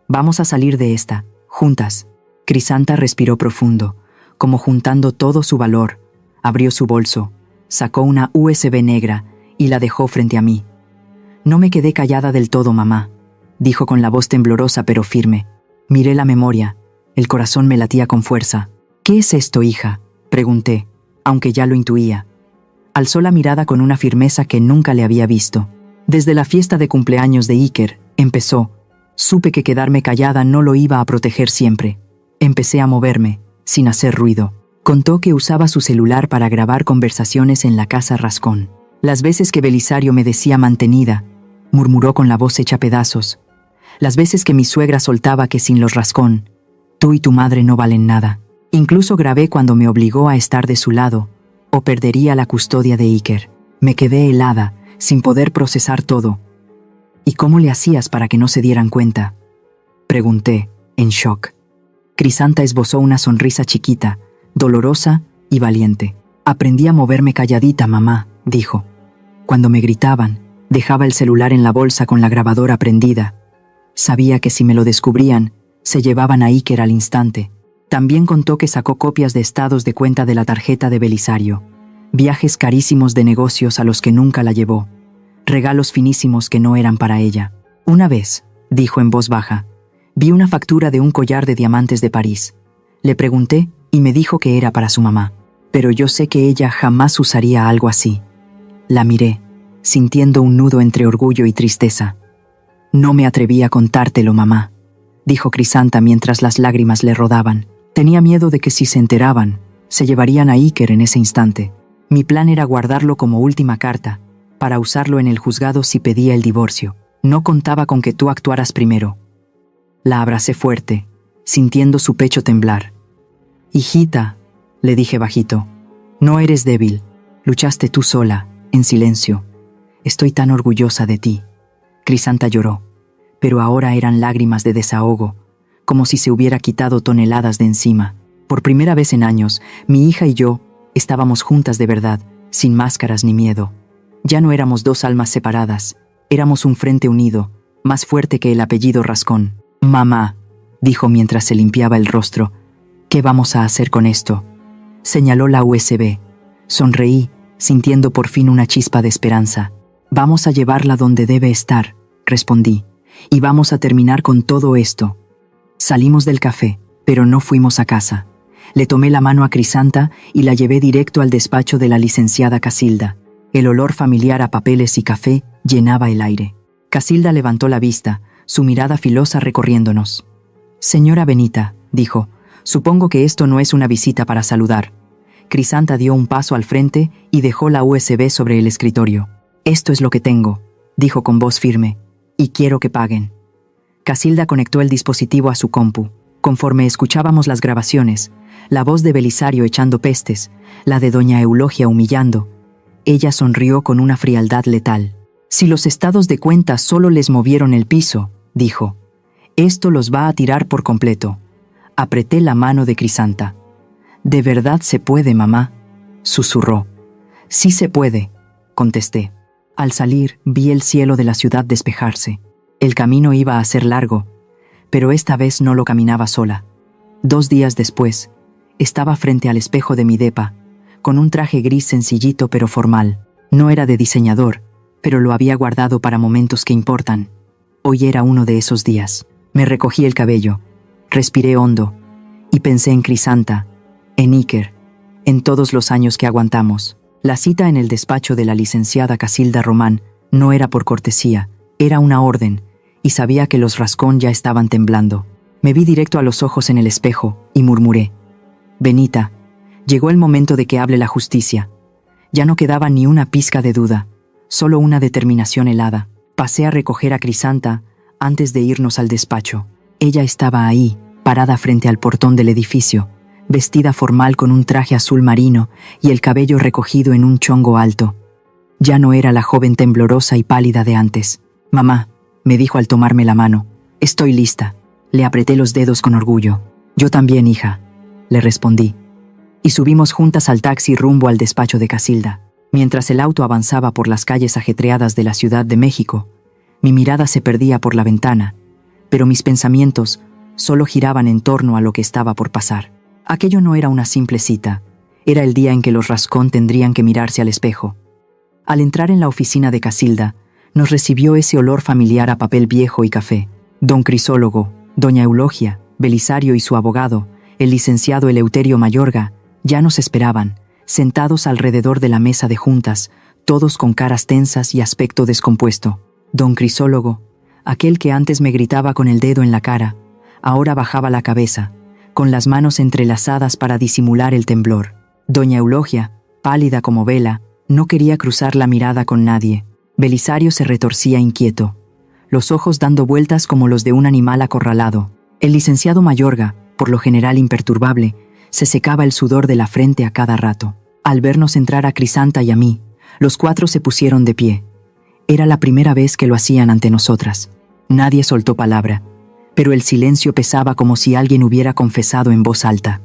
S1: Vamos a salir de esta, juntas. Crisanta respiró profundo, como juntando todo su valor. Abrió su bolso, sacó una USB negra y la dejó frente a mí. No me quedé callada del todo, mamá, dijo con la voz temblorosa pero firme. Miré la memoria, el corazón me latía con fuerza. ¿Qué es esto, hija?, pregunté, aunque ya lo intuía. Alzó la mirada con una firmeza que nunca le había visto. Desde la fiesta de cumpleaños de Iker, empezó. Supe que quedarme callada no lo iba a proteger siempre. Empecé a moverme, sin hacer ruido. Contó que usaba su celular para grabar conversaciones en la casa Rascón. Las veces que Belisario me decía mantenida, murmuró con la voz hecha pedazos. Las veces que mi suegra soltaba que sin los Rascón, tú y tu madre no valen nada. Incluso grabé cuando me obligó a estar de su lado, o perdería la custodia de Iker. Me quedé helada, sin poder procesar todo. ¿Y cómo le hacías para que no se dieran cuenta? Pregunté, en shock. Crisanta esbozó una sonrisa chiquita, dolorosa y valiente. Aprendí a moverme calladita, mamá, dijo. Cuando me gritaban, dejaba el celular en la bolsa con la grabadora prendida. Sabía que si me lo descubrían, se llevaban a Iker al instante. También contó que sacó copias de estados de cuenta de la tarjeta de Belisario, viajes carísimos de negocios a los que nunca la llevó, regalos finísimos que no eran para ella. Una vez, dijo en voz baja, vi una factura de un collar de diamantes de París. Le pregunté y me dijo que era para su mamá, pero yo sé que ella jamás usaría algo así. La miré, sintiendo un nudo entre orgullo y tristeza. No me atreví a contártelo, mamá, dijo Crisanta mientras las lágrimas le rodaban. Tenía miedo de que si se enteraban, se llevarían a Iker en ese instante. Mi plan era guardarlo como última carta, para usarlo en el juzgado si pedía el divorcio. No contaba con que tú actuaras primero. La abracé fuerte, sintiendo su pecho temblar. Hijita, le dije bajito, no eres débil. Luchaste tú sola, en silencio. Estoy tan orgullosa de ti. Crisanta lloró, pero ahora eran lágrimas de desahogo, como si se hubiera quitado toneladas de encima. Por primera vez en años, mi hija y yo estábamos juntas de verdad, sin máscaras ni miedo. Ya no éramos dos almas separadas, éramos un frente unido, más fuerte que el apellido Rascón. Mamá, dijo mientras se limpiaba el rostro, ¿qué vamos a hacer con esto? Señaló la USB. Sonreí, sintiendo por fin una chispa de esperanza. Vamos a llevarla donde debe estar, respondí, y vamos a terminar con todo esto. Salimos del café, pero no fuimos a casa. Le tomé la mano a Crisanta y la llevé directo al despacho de la licenciada Casilda. El olor familiar a papeles y café llenaba el aire. Casilda levantó la vista, su mirada filosa recorriéndonos. Señora Benita, dijo, supongo que esto no es una visita para saludar. Crisanta dio un paso al frente y dejó la USB sobre el escritorio. Esto es lo que tengo, dijo con voz firme, y quiero que paguen. Casilda conectó el dispositivo a su compu. Conforme escuchábamos las grabaciones, la voz de Belisario echando pestes, la de doña Eulogia humillando, ella sonrió con una frialdad letal. Si los estados de cuenta solo les movieron el piso, dijo, esto los va a tirar por completo. Apreté la mano de Crisanta. ¿De verdad se puede, mamá?, susurró. Sí se puede, contesté. Al salir, vi el cielo de la ciudad despejarse. El camino iba a ser largo, pero esta vez no lo caminaba sola. 2 días después, estaba frente al espejo de mi depa, con un traje gris sencillito pero formal. No era de diseñador, pero lo había guardado para momentos que importan. Hoy era uno de esos días. Me recogí el cabello, respiré hondo, y pensé en Crisanta, en Iker, en todos los años que aguantamos. La cita en el despacho de la licenciada Casilda Román no era por cortesía, era una orden, y sabía que los Rascón ya estaban temblando. Me vi directo a los ojos en el espejo y murmuré, Benita, llegó el momento de que hable la justicia. Ya no quedaba ni una pizca de duda, solo una determinación helada. Pasé a recoger a Crisanta antes de irnos al despacho. Ella estaba ahí, parada frente al portón del edificio, vestida formal con un traje azul marino y el cabello recogido en un chongo alto. Ya no era la joven temblorosa y pálida de antes. Mamá, me dijo al tomarme la mano, estoy lista. Le apreté los dedos con orgullo. Yo también, hija, le respondí. Y subimos juntas al taxi rumbo al despacho de Casilda. Mientras el auto avanzaba por las calles ajetreadas de la Ciudad de México, mi mirada se perdía por la ventana, pero mis pensamientos solo giraban en torno a lo que estaba por pasar. Aquello no era una simple cita, era el día en que los Rascón tendrían que mirarse al espejo. Al entrar en la oficina de Casilda, nos recibió ese olor familiar a papel viejo y café. Don Crisólogo, doña Eulogia, Belisario y su abogado, el licenciado Eleuterio Mayorga, ya nos esperaban, sentados alrededor de la mesa de juntas, todos con caras tensas y aspecto descompuesto. Don Crisólogo, aquel que antes me gritaba con el dedo en la cara, ahora bajaba la cabeza, con las manos entrelazadas para disimular el temblor. Doña Eulogia, pálida como vela, no quería cruzar la mirada con nadie. Belisario se retorcía inquieto, los ojos dando vueltas como los de un animal acorralado. El licenciado Mayorga, por lo general imperturbable, se secaba el sudor de la frente a cada rato. Al vernos entrar a Crisanta y a mí, los 4 se pusieron de pie. Era la primera vez que lo hacían ante nosotras. Nadie soltó palabra. pero el silencio pesaba como si alguien hubiera confesado en voz alta.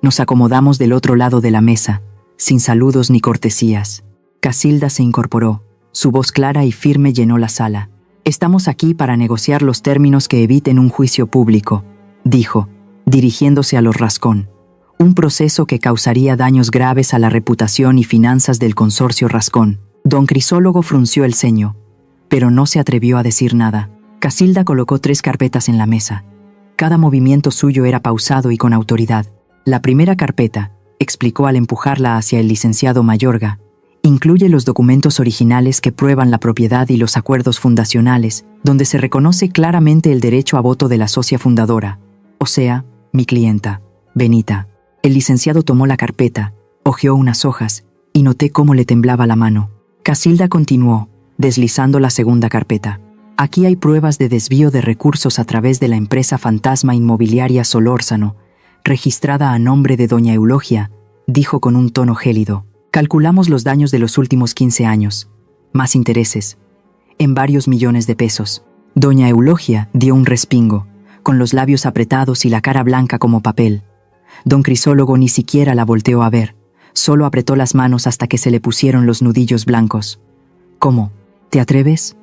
S1: Nos acomodamos del otro lado de la mesa, sin saludos ni cortesías. Casilda se incorporó. Su voz clara y firme llenó la sala. «Estamos aquí para negociar los términos que eviten un juicio público», dijo, dirigiéndose a los Rascón. «Un proceso que causaría daños graves a la reputación y finanzas del consorcio Rascón». Don Crisólogo frunció el ceño, pero no se atrevió a decir nada. Casilda colocó 3 carpetas en la mesa. Cada movimiento suyo era pausado y con autoridad. La primera carpeta, explicó al empujarla hacia el licenciado Mayorga, incluye los documentos originales que prueban la propiedad y los acuerdos fundacionales, donde se reconoce claramente el derecho a voto de la socia fundadora, o sea, mi clienta, Benita. El licenciado tomó la carpeta, hojeó unas hojas, y noté cómo le temblaba la mano. Casilda continuó, deslizando la segunda carpeta. Aquí hay pruebas de desvío de recursos a través de la empresa fantasma inmobiliaria Solórzano, registrada a nombre de doña Eulogia, dijo con un tono gélido. Calculamos los daños de los últimos 15 años, más intereses, en varios millones de pesos. Doña Eulogia dio un respingo, con los labios apretados y la cara blanca como papel. Don Crisólogo ni siquiera la volteó a ver, solo apretó las manos hasta que se le pusieron los nudillos blancos. «¿Cómo? ¿Te atreves?»,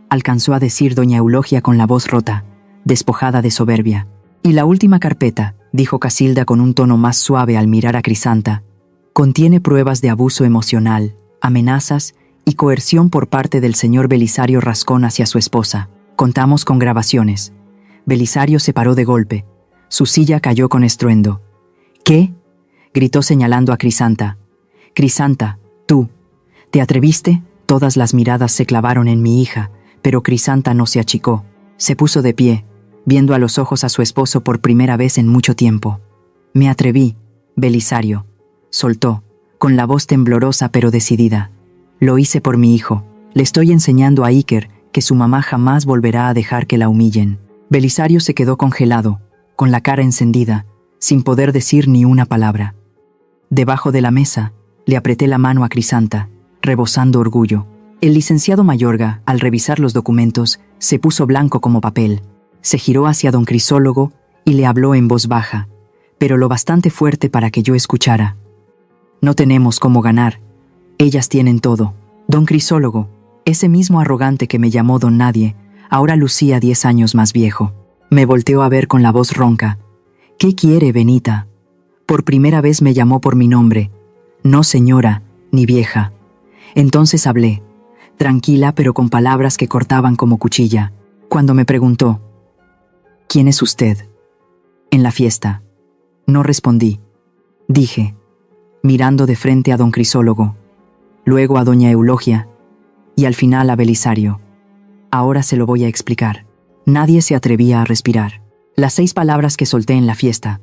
S1: alcanzó a decir doña Eulogia con la voz rota, despojada de soberbia. «Y la última carpeta», dijo Casilda con un tono más suave al mirar a Crisanta, «contiene pruebas de abuso emocional, amenazas y coerción por parte del señor Belisario Rascón hacia su esposa. Contamos con grabaciones». Belisario se paró de golpe. Su silla cayó con estruendo. «¿Qué?», gritó señalando a Crisanta. «Crisanta, tú, ¿te atreviste?». Todas las miradas se clavaron en mi hija, pero Crisanta no se achicó. Se puso de pie, viendo a los ojos a su esposo por primera vez en mucho tiempo. «Me atreví, Belisario», soltó, con la voz temblorosa pero decidida. «Lo hice por mi hijo. Le estoy enseñando a Iker que su mamá jamás volverá a dejar que la humillen». Belisario se quedó congelado, con la cara encendida, sin poder decir ni una palabra. Debajo de la mesa, le apreté la mano a Crisanta, rebosando orgullo. El licenciado Mayorga, al revisar los documentos, se puso blanco como papel. Se giró hacia don Crisólogo y le habló en voz baja, pero lo bastante fuerte para que yo escuchara. «No tenemos cómo ganar. Ellas tienen todo. Don Crisólogo, ese mismo arrogante que me llamó don Nadie, ahora lucía 10 años más viejo». Me volteó a ver con la voz ronca. «¿Qué quiere, Benita?». Por primera vez me llamó por mi nombre. No señora, ni vieja. Entonces hablé, tranquila pero con palabras que cortaban como cuchilla. Cuando me preguntó, «¿Quién es usted?». «En la fiesta». No respondí. Dije, mirando de frente a don Crisólogo, luego a doña Eulogia y al final a Belisario. Ahora se lo voy a explicar. Nadie se atrevía a respirar. Las 6 palabras que solté en la fiesta,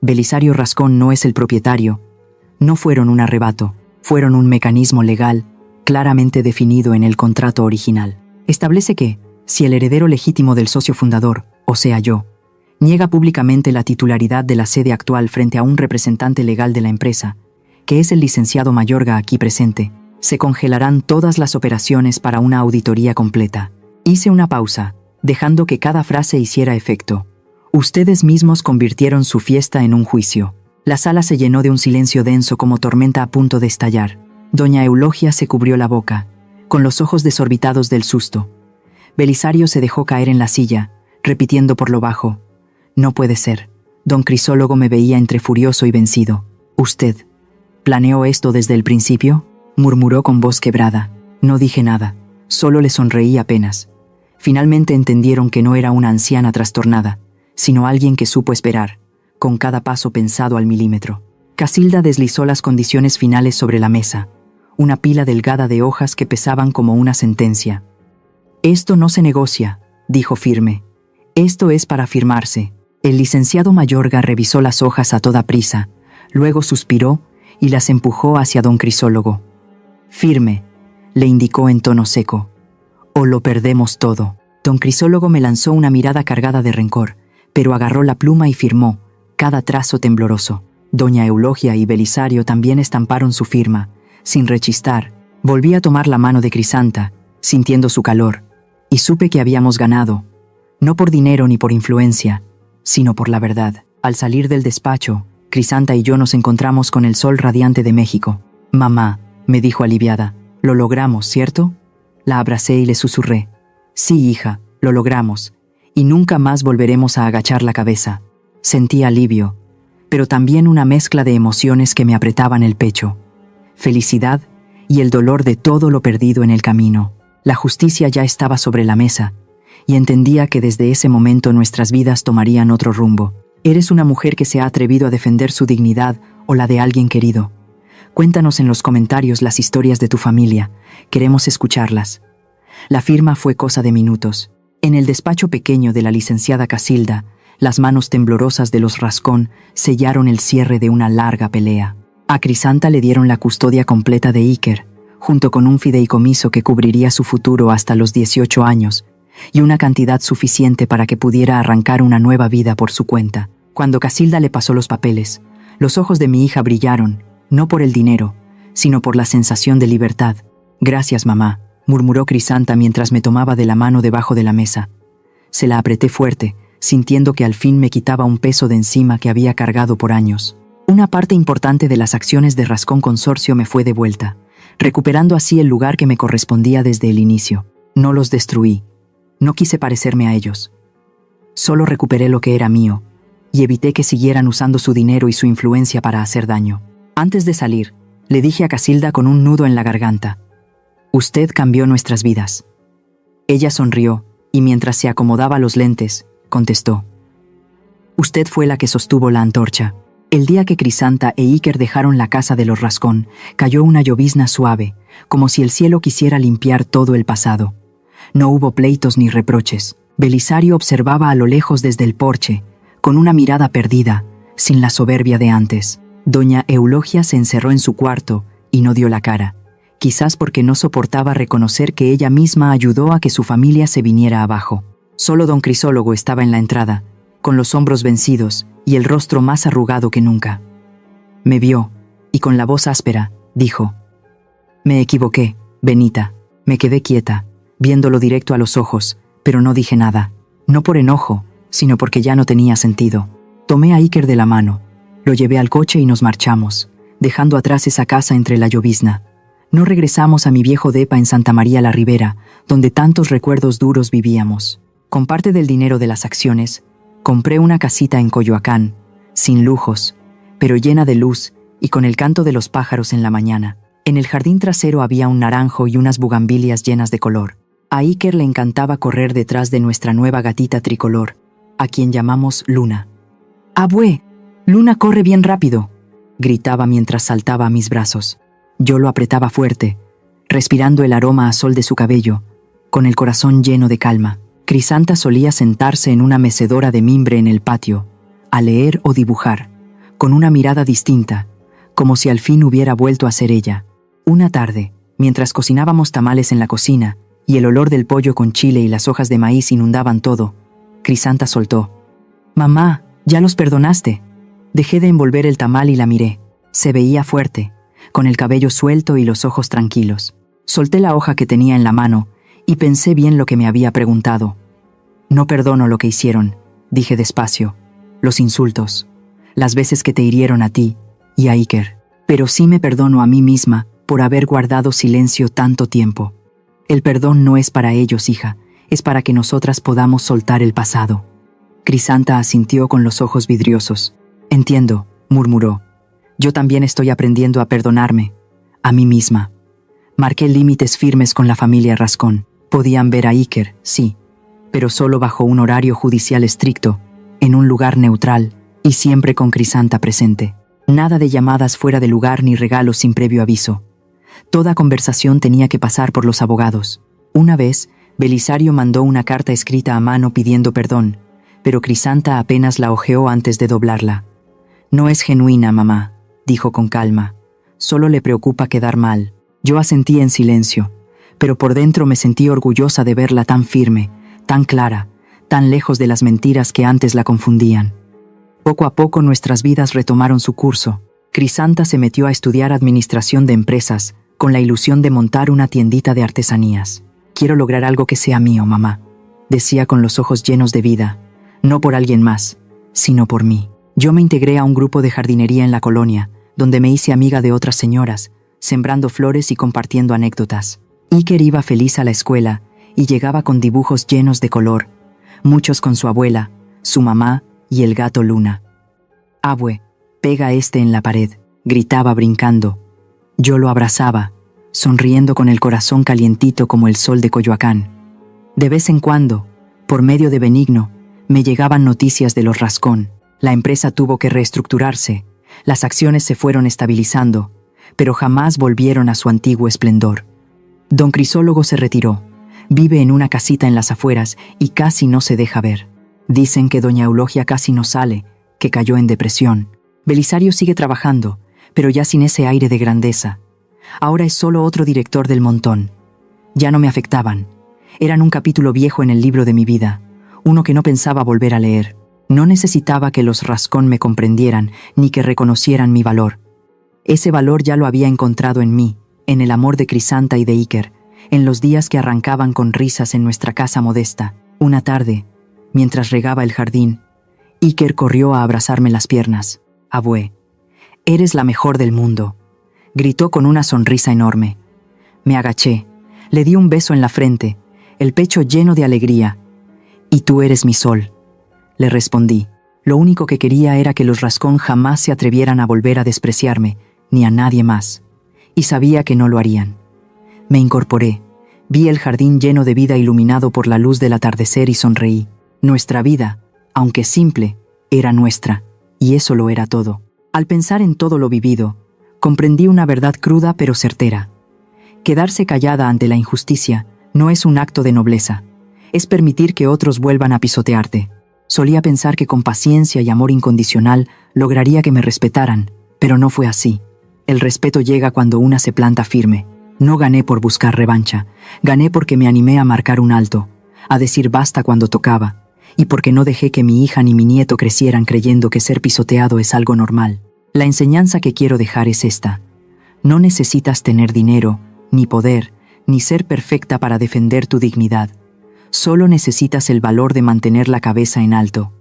S1: «Belisario Rascón no es el propietario», no fueron un arrebato, fueron un mecanismo legal claramente definido en el contrato original. Establece que, si el heredero legítimo del socio fundador, o sea yo, niega públicamente la titularidad de la sede actual frente a un representante legal de la empresa, que es el licenciado Mayorga aquí presente, se congelarán todas las operaciones para una auditoría completa. Hice una pausa, dejando que cada frase hiciera efecto. Ustedes mismos convirtieron su fiesta en un juicio. La sala se llenó de un silencio denso como tormenta a punto de estallar. Doña Eulogia se cubrió la boca, con los ojos desorbitados del susto. Belisario se dejó caer en la silla, repitiendo por lo bajo, «No puede ser». Don Crisólogo me veía entre furioso y vencido. «¿Usted planeó esto desde el principio?», murmuró con voz quebrada. No dije nada, solo le sonreí apenas. Finalmente entendieron que no era una anciana trastornada, sino alguien que supo esperar, con cada paso pensado al milímetro. Casilda deslizó las condiciones finales sobre la mesa, una pila delgada de hojas que pesaban como una sentencia. «Esto no se negocia», dijo firme. «Esto es para firmarse». El licenciado Mayorga revisó las hojas a toda prisa, luego suspiró y las empujó hacia don Crisólogo. «Firme», le indicó en tono seco, «o lo perdemos todo». Don Crisólogo me lanzó una mirada cargada de rencor, pero agarró la pluma y firmó, cada trazo tembloroso. Doña Eulogia y Belisario también estamparon su firma, sin rechistar. Volví a tomar la mano de Crisanta, sintiendo su calor, y supe que habíamos ganado. No por dinero ni por influencia, sino por la verdad. Al salir del despacho, Crisanta y yo nos encontramos con el sol radiante de México. «Mamá», me dijo aliviada, «lo logramos, ¿cierto?». La abracé y le susurré, «Sí, hija, lo logramos, y nunca más volveremos a agachar la cabeza». Sentí alivio, pero también una mezcla de emociones que me apretaban el pecho. Felicidad y el dolor de todo lo perdido en el camino. La justicia ya estaba sobre la mesa, y entendía que desde ese momento nuestras vidas tomarían otro rumbo. ¿Eres una mujer que se ha atrevido a defender su dignidad o la de alguien querido? Cuéntanos en los comentarios las historias de tu familia. Queremos escucharlas. La firma fue cosa de minutos. En el despacho pequeño de la licenciada Casilda, las manos temblorosas de los Rascón sellaron el cierre de una larga pelea. A Crisanta le dieron la custodia completa de Iker, junto con un fideicomiso que cubriría su futuro hasta los 18 años, y una cantidad suficiente para que pudiera arrancar una nueva vida por su cuenta. Cuando Casilda le pasó los papeles, los ojos de mi hija brillaron, no por el dinero, sino por la sensación de libertad. «Gracias, mamá», murmuró Crisanta mientras me tomaba de la mano debajo de la mesa. Se la apreté fuerte, sintiendo que al fin me quitaba un peso de encima que había cargado por años. Una parte importante de las acciones de Rascón Consorcio me fue devuelta, recuperando así el lugar que me correspondía desde el inicio. No los destruí. No quise parecerme a ellos. Solo recuperé lo que era mío, y evité que siguieran usando su dinero y su influencia para hacer daño. Antes de salir, le dije a Casilda con un nudo en la garganta, «Usted cambió nuestras vidas». Ella sonrió, y mientras se acomodaba los lentes, contestó, «Usted fue la que sostuvo la antorcha». El día que Crisanta e Iker dejaron la casa de los Rascón, cayó una llovizna suave, como si el cielo quisiera limpiar todo el pasado. No hubo pleitos ni reproches. Belisario observaba a lo lejos desde el porche, con una mirada perdida, sin la soberbia de antes. Doña Eulogia se encerró en su cuarto y no dio la cara, quizás porque no soportaba reconocer que ella misma ayudó a que su familia se viniera abajo. Solo don Crisólogo estaba en la entrada, con los hombros vencidos y el rostro más arrugado que nunca. Me vio, y con la voz áspera, dijo, «Me equivoqué, Benita». Me quedé quieta, viéndolo directo a los ojos, pero no dije nada, no por enojo, sino porque ya no tenía sentido. Tomé a Iker de la mano, lo llevé al coche y nos marchamos, dejando atrás esa casa entre la llovizna. No regresamos a mi viejo depa en Santa María la Ribera, donde tantos recuerdos duros vivíamos. Con parte del dinero de las acciones, compré una casita en Coyoacán, sin lujos, pero llena de luz y con el canto de los pájaros en la mañana. En el jardín trasero había un naranjo y unas bugambilias llenas de color. A Iker le encantaba correr detrás de nuestra nueva gatita tricolor, a quien llamamos Luna. «¡Abue! Luna corre bien rápido», gritaba mientras saltaba a mis brazos. Yo lo apretaba fuerte, respirando el aroma a sol de su cabello, con el corazón lleno de calma. Crisanta solía sentarse en una mecedora de mimbre en el patio, a leer o dibujar, con una mirada distinta, como si al fin hubiera vuelto a ser ella. Una tarde, mientras cocinábamos tamales en la cocina, y el olor del pollo con chile y las hojas de maíz inundaban todo, Crisanta soltó, «Mamá, ¿ya los perdonaste?». Dejé de envolver el tamal y la miré. Se veía fuerte, con el cabello suelto y los ojos tranquilos. Solté la hoja que tenía en la mano y pensé bien lo que me había preguntado. «No perdono lo que hicieron», dije despacio, «los insultos, las veces que te hirieron a ti y a Iker. Pero sí me perdono a mí misma por haber guardado silencio tanto tiempo. El perdón no es para ellos, hija, es para que nosotras podamos soltar el pasado». Crisanta asintió con los ojos vidriosos. «Entiendo», murmuró. «Yo también estoy aprendiendo a perdonarme, a mí misma». Marqué límites firmes con la familia Rascón. Podían ver a Iker, sí, pero solo bajo un horario judicial estricto, en un lugar neutral y siempre con Crisanta presente. Nada de llamadas fuera de lugar ni regalos sin previo aviso. Toda conversación tenía que pasar por los abogados. Una vez, Belisario mandó una carta escrita a mano pidiendo perdón, pero Crisanta apenas la hojeó antes de doblarla. «No es genuina, mamá», dijo con calma. «Solo le preocupa quedar mal». Yo asentí en silencio, pero por dentro me sentí orgullosa de verla tan firme, tan clara, tan lejos de las mentiras que antes la confundían. Poco a poco nuestras vidas retomaron su curso. Crisanta se metió a estudiar administración de empresas, con la ilusión de montar una tiendita de artesanías. «Quiero lograr algo que sea mío, mamá», decía con los ojos llenos de vida, no por alguien más, sino por mí. Yo me integré a un grupo de jardinería en la colonia, donde me hice amiga de otras señoras, sembrando flores y compartiendo anécdotas. Iker iba feliz a la escuela y llegaba con dibujos llenos de color, muchos con su abuela, su mamá y el gato Luna. «Abue, pega este en la pared», gritaba brincando. Yo lo abrazaba, sonriendo con el corazón calientito como el sol de Coyoacán. De vez en cuando, por medio de Benigno, me llegaban noticias de los Rascón. La empresa tuvo que reestructurarse, las acciones se fueron estabilizando, pero jamás volvieron a su antiguo esplendor. Don Crisólogo se retiró, vive en una casita en las afueras y casi no se deja ver. Dicen que doña Eulogia casi no sale, que cayó en depresión. Belisario sigue trabajando, pero ya sin ese aire de grandeza. Ahora es solo otro director del montón. Ya no me afectaban. Eran un capítulo viejo en el libro de mi vida, uno que no pensaba volver a leer. No necesitaba que los Rascón me comprendieran ni que reconocieran mi valor. Ese valor ya lo había encontrado en mí, en el amor de Crisanta y de Iker, en los días que arrancaban con risas en nuestra casa modesta. Una tarde, mientras regaba el jardín, Iker corrió a abrazarme las piernas. «Abue, eres la mejor del mundo», gritó con una sonrisa enorme. Me agaché, le di un beso en la frente, el pecho lleno de alegría. «Y tú eres mi sol», le respondí. Lo único que quería era que los Rascón jamás se atrevieran a volver a despreciarme, ni a nadie más. Y sabía que no lo harían. Me incorporé, vi el jardín lleno de vida iluminado por la luz del atardecer y sonreí. Nuestra vida, aunque simple, era nuestra, y eso lo era todo. Al pensar en todo lo vivido, comprendí una verdad cruda pero certera. Quedarse callada ante la injusticia no es un acto de nobleza, es permitir que otros vuelvan a pisotearte. Solía pensar que con paciencia y amor incondicional lograría que me respetaran, pero no fue así. El respeto llega cuando una se planta firme. No gané por buscar revancha, gané porque me animé a marcar un alto, a decir basta cuando tocaba, y porque no dejé que mi hija ni mi nieto crecieran creyendo que ser pisoteado es algo normal. La enseñanza que quiero dejar es esta: no necesitas tener dinero, ni poder, ni ser perfecta para defender tu dignidad. Solo necesitas el valor de mantener la cabeza en alto.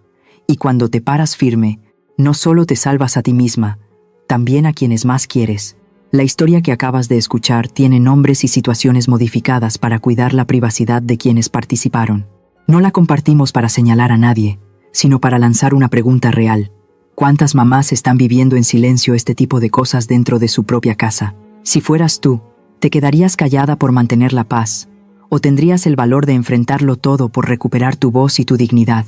S1: Y cuando te paras firme, no solo te salvas a ti misma, también a quienes más quieres. La historia que acabas de escuchar tiene nombres y situaciones modificadas para cuidar la privacidad de quienes participaron. No la compartimos para señalar a nadie, sino para lanzar una pregunta real. ¿Cuántas mamás están viviendo en silencio este tipo de cosas dentro de su propia casa? Si fueras tú, ¿te quedarías callada por mantener la paz? ¿O tendrías el valor de enfrentarlo todo por recuperar tu voz y tu dignidad?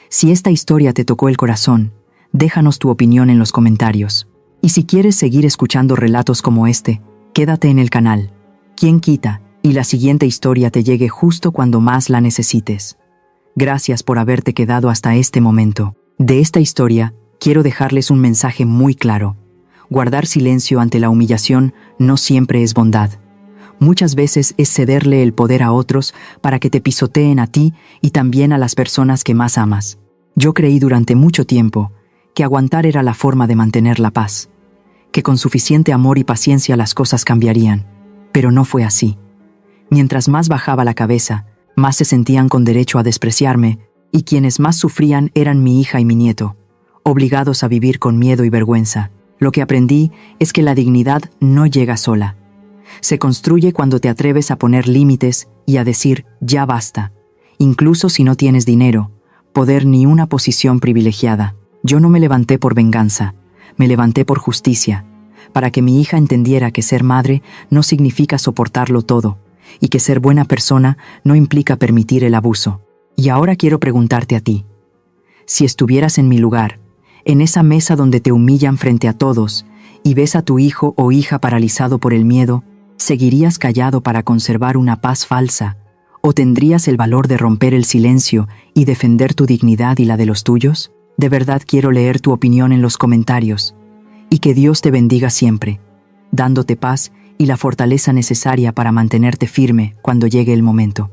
S1: Si esta historia te tocó el corazón, déjanos tu opinión en los comentarios. Y si quieres seguir escuchando relatos como este, quédate en el canal. ¿Quién quita y la siguiente historia te llegue justo cuando más la necesites? Gracias por haberte quedado hasta este momento. De esta historia, quiero dejarles un mensaje muy claro. Guardar silencio ante la humillación no siempre es bondad. Muchas veces es cederle el poder a otros para que te pisoteen a ti y también a las personas que más amas. Yo creí durante mucho tiempo que aguantar era la forma de mantener la paz, que con suficiente amor y paciencia las cosas cambiarían, pero no fue así. Mientras más bajaba la cabeza, más se sentían con derecho a despreciarme, y quienes más sufrían eran mi hija y mi nieto, obligados a vivir con miedo y vergüenza. Lo que aprendí es que la dignidad no llega sola. Se construye cuando te atreves a poner límites y a decir ya basta, incluso si no tienes dinero, poder ni una posición privilegiada. Yo no me levanté por venganza, me levanté por justicia, para que mi hija entendiera que ser madre no significa soportarlo todo, y que ser buena persona no implica permitir el abuso. Y ahora quiero preguntarte a ti, si estuvieras en mi lugar, en esa mesa donde te humillan frente a todos, y ves a tu hijo o hija paralizado por el miedo, ¿seguirías callado para conservar una paz falsa? ¿O tendrías el valor de romper el silencio y defender tu dignidad y la de los tuyos? De verdad quiero leer tu opinión en los comentarios. Y que Dios te bendiga siempre, dándote paz y la fortaleza necesaria para mantenerte firme cuando llegue el momento.